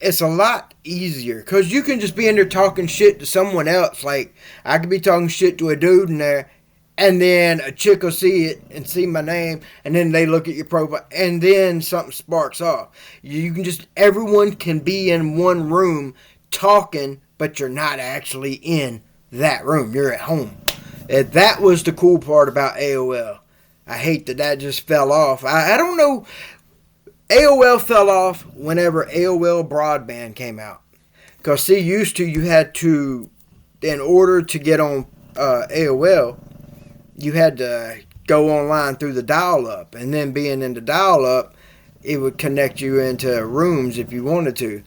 It's a lot easier because you can just be in there talking shit to someone else. Like, I could be talking shit to a dude in there, and then a chick will see it and see my name, and then they look at your profile, and then something sparks off. You can just, everyone can be in one room talking, but you're not actually in that room. You're at home. And that was the cool part about AOL. I hate that just fell off. I don't know. AOL fell off whenever AOL broadband came out. Because, see, used to, you had to, in order to get on AOL, you had to go online through the dial-up. And then being in the dial-up, it would connect you into rooms if you wanted to.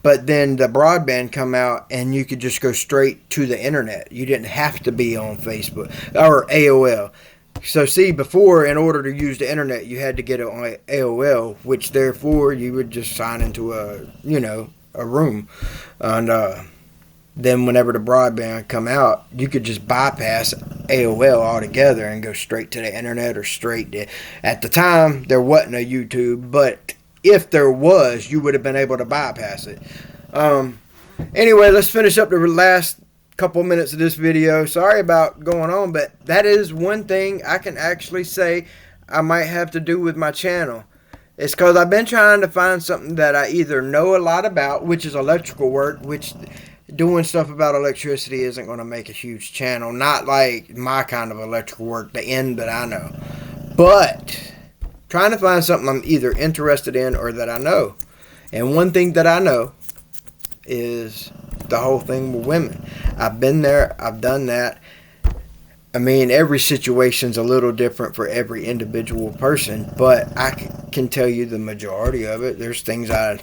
But then the broadband come out and you could just go straight to the internet. You didn't have to be on Facebook or AOL. So see, before, in order to use the internet, you had to get it on AOL, which therefore you would just sign into a room. And then whenever the broadband come out, you could just bypass AOL altogether and go straight to the internet or straight to, at the time, there wasn't a YouTube, but if there was, you would have been able to bypass it. Anyway, let's finish up the last couple minutes of this video. Sorry about going on, but that is one thing I can actually say I might have to do with my channel. It's because I've been trying to find something that I either know a lot about, which is electrical work, which doing stuff about electricity isn't going to make a huge channel. Not like my kind of electrical work, the end that I know. But trying to find something I'm either interested in or that I know. And one thing that I know is the whole thing with women. I've been there. I've done that. I mean, every situation's a little different for every individual person, but I can tell you the majority of it. There's things I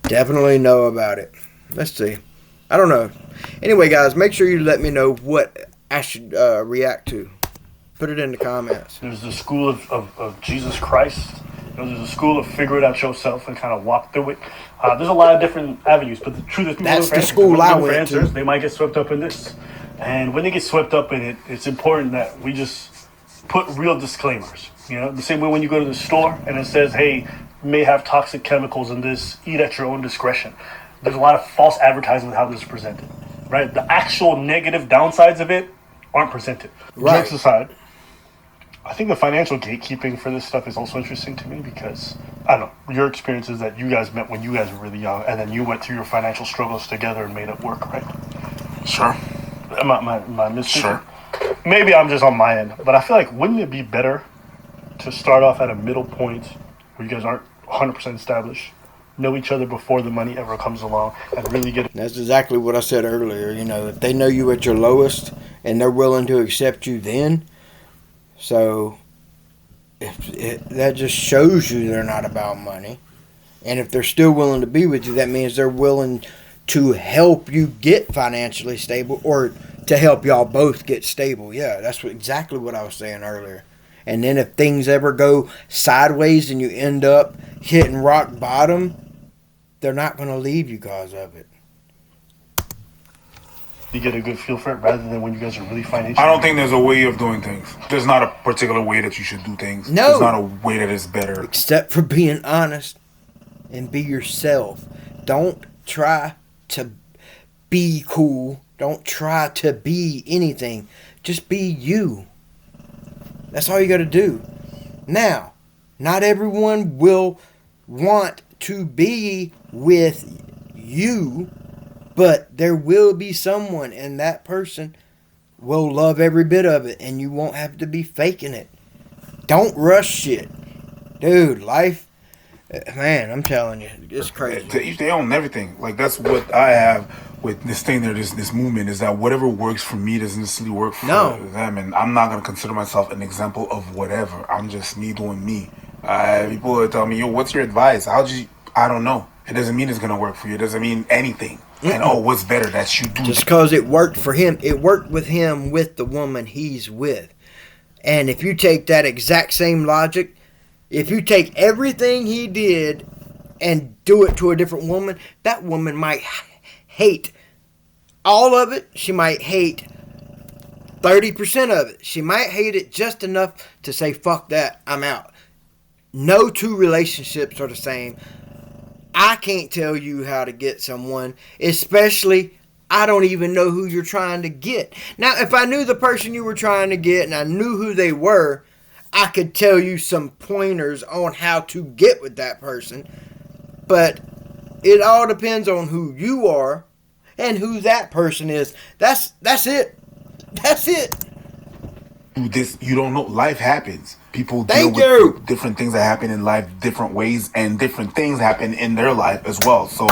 definitely know about it. Let's see. I don't know. Anyway, guys, make sure you let me know what I should react to. Put it in the comments. There's the school of Jesus Christ. There's a school of figure it out yourself and kind of walk through it. There's a lot of different avenues, but the truth is, that's the school I went to. They might get swept up in this. And when they get swept up in it, it's important that we just put real disclaimers. You know, the same way when you go to the store and it says, hey, you may have toxic chemicals in this, eat at your own discretion. There's a lot of false advertising with how this is presented, right? The actual negative downsides of it aren't presented. Right. Jokes aside, I think the financial gatekeeping for this stuff is also interesting to me because, I don't know, your experiences that you guys met when you guys were really young and then you went through your financial struggles together and made it work, right? Sure. Am I missing? Sure. Maybe I'm just on my end, but I feel like wouldn't it be better to start off at a middle point where you guys aren't 100% established, know each other before the money ever comes along, and really get it? That's exactly what I said earlier. You know, if they know you at your lowest and they're willing to accept you then, so that just shows you they're not about money. And if they're still willing to be with you, that means they're willing to help you get financially stable or to help y'all both get stable. Yeah, that's exactly what I was saying earlier. And then if things ever go sideways and you end up hitting rock bottom, they're not going to leave you because of it. You get a good feel for it rather than when you guys are really financially. I don't think there's a way of doing things. There's not a particular way that you should do things. No. There's not a way that is better. Except for being honest and be yourself. Don't try to be cool. Don't try to be anything. Just be you. That's all you got to do. Now, not everyone will want to be with you, but there will be someone, and that person will love every bit of it, and you won't have to be faking it. Don't rush shit. Dude, life, man, I'm telling you, it's crazy. To each their own and everything. Like, that's what I have with this thing there, this movement, is that whatever works for me doesn't necessarily work for them. And I'm not going to consider myself an example of whatever. I'm just me doing me. People will tell me, yo, what's your advice? I don't know. It doesn't mean it's going to work for you. It doesn't mean anything. And what's better that you do. Just because it worked for him, it worked with him with the woman he's with. And if you take that exact same logic, if you take everything he did and do it to a different woman, that woman might hate all of it. She might hate 30% of it. She might hate it just enough to say, fuck that, I'm out. No two relationships are the same. I can't tell you how to get someone, especially I don't even know who you're trying to get. Now, if I knew the person you were trying to get and I knew who they were, I could tell you some pointers on how to get with that person. But it all depends on who you are and who that person is. That's it. That's it. Do this, you don't know. Life happens. People deal with different things that happen in life different ways, and different things happen in their life as well. So,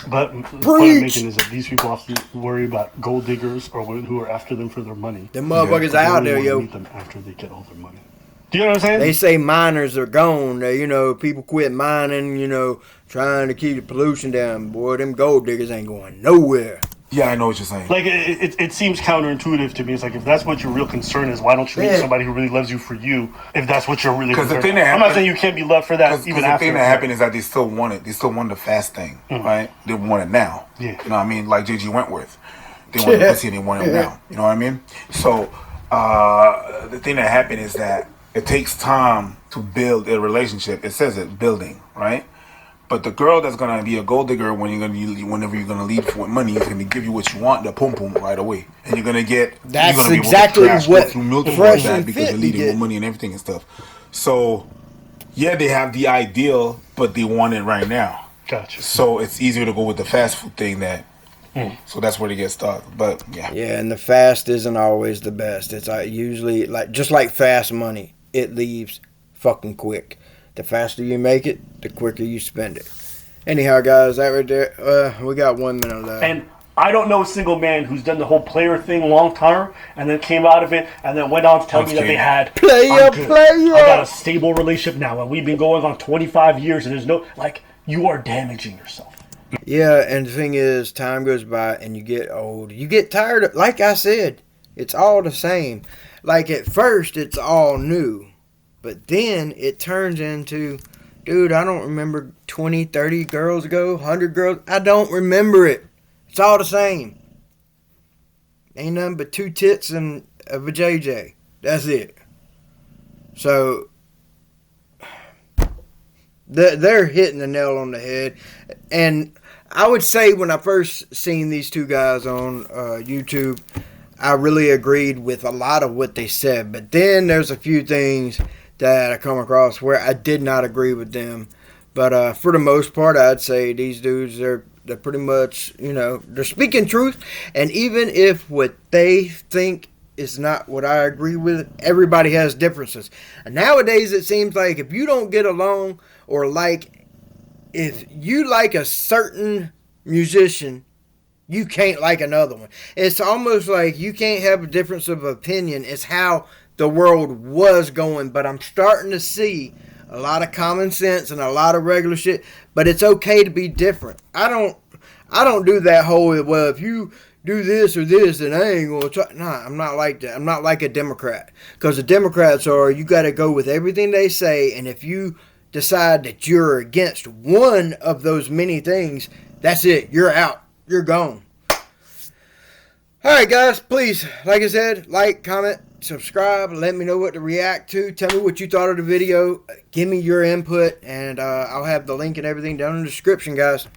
but the point I'm making is that these people have to worry about gold diggers or who are after them for their money. The motherfuckers out there, yo. Meet them after they get all their money. Do you know what I'm saying? They say miners are gone. People quit mining, trying to keep the pollution down. Boy, them gold diggers ain't going nowhere. Yeah, I know what you're saying. Like, it seems counterintuitive to me. It's like, if that's what your real concern is, why don't you meet somebody who really loves you for you, if that's what you're really concerned about? I'm not saying you can't be loved for that even after. The thing that happened is that they still want it. They still want the fast thing, right? They want it now. Yeah. You know what I mean? Like J.G. Wentworth. They want the pussy and they want it now. You know what I mean? So, the thing that happened is that it takes time to build a relationship. It says it, building, right? But the girl that's gonna be a gold digger whenever you're gonna leave for money is gonna give you what you want, the pum pum right away, and you're gonna get. That's you're gonna exactly be able to what Fresh and because you're leading more money and everything and stuff. So, yeah, they have the ideal, but they want it right now. Gotcha. So it's easier to go with the fast food thing that. So that's where they get stuck. But yeah. Yeah, and the fast isn't always the best. It's usually just like fast money. It leaves fucking quick. The faster you make it, the quicker you spend it. Anyhow, guys, that right there, we got 1 minute left. And I don't know a single man who's done the whole player thing long term and then came out of it and then went on to tell me that they had player. I got a stable relationship now and we've been going on 25 years and there's no, you are damaging yourself. Yeah, and the thing is, time goes by and you get old. You get tired of, like I said, it's all the same. Like at first, it's all new. But then it turns into, dude, I don't remember 20, 30 girls ago, 100 girls. I don't remember it. It's all the same. Ain't nothing but 2 tits and a vajayjay. That's it. So, they're hitting the nail on the head. And I would say when I first seen these 2 guys on YouTube, I really agreed with a lot of what they said. But then there's a few things that I come across where I did not agree with them. But for the most part, I'd say these dudes, they're pretty much, they're speaking truth. And even if what they think is not what I agree with, everybody has differences. And nowadays, it seems like if you don't get along or if you like a certain musician, you can't like another one. It's almost like you can't have a difference of opinion. It's how the world was going, but I'm starting to see a lot of common sense and a lot of regular shit, but it's okay to be different. I don't do that whole, well, if you do this or this, then I ain't gonna try. Nah, I'm not like that. I'm not like a Democrat, because the Democrats are, you got to go with everything they say, and if you decide that you're against one of those many things, that's it. You're out. You're gone. Alright guys, please, like I said, like, comment, subscribe, let me know what to react to. Tell me what you thought of the video. Give me your input, and I'll have the link and everything down in the description, guys.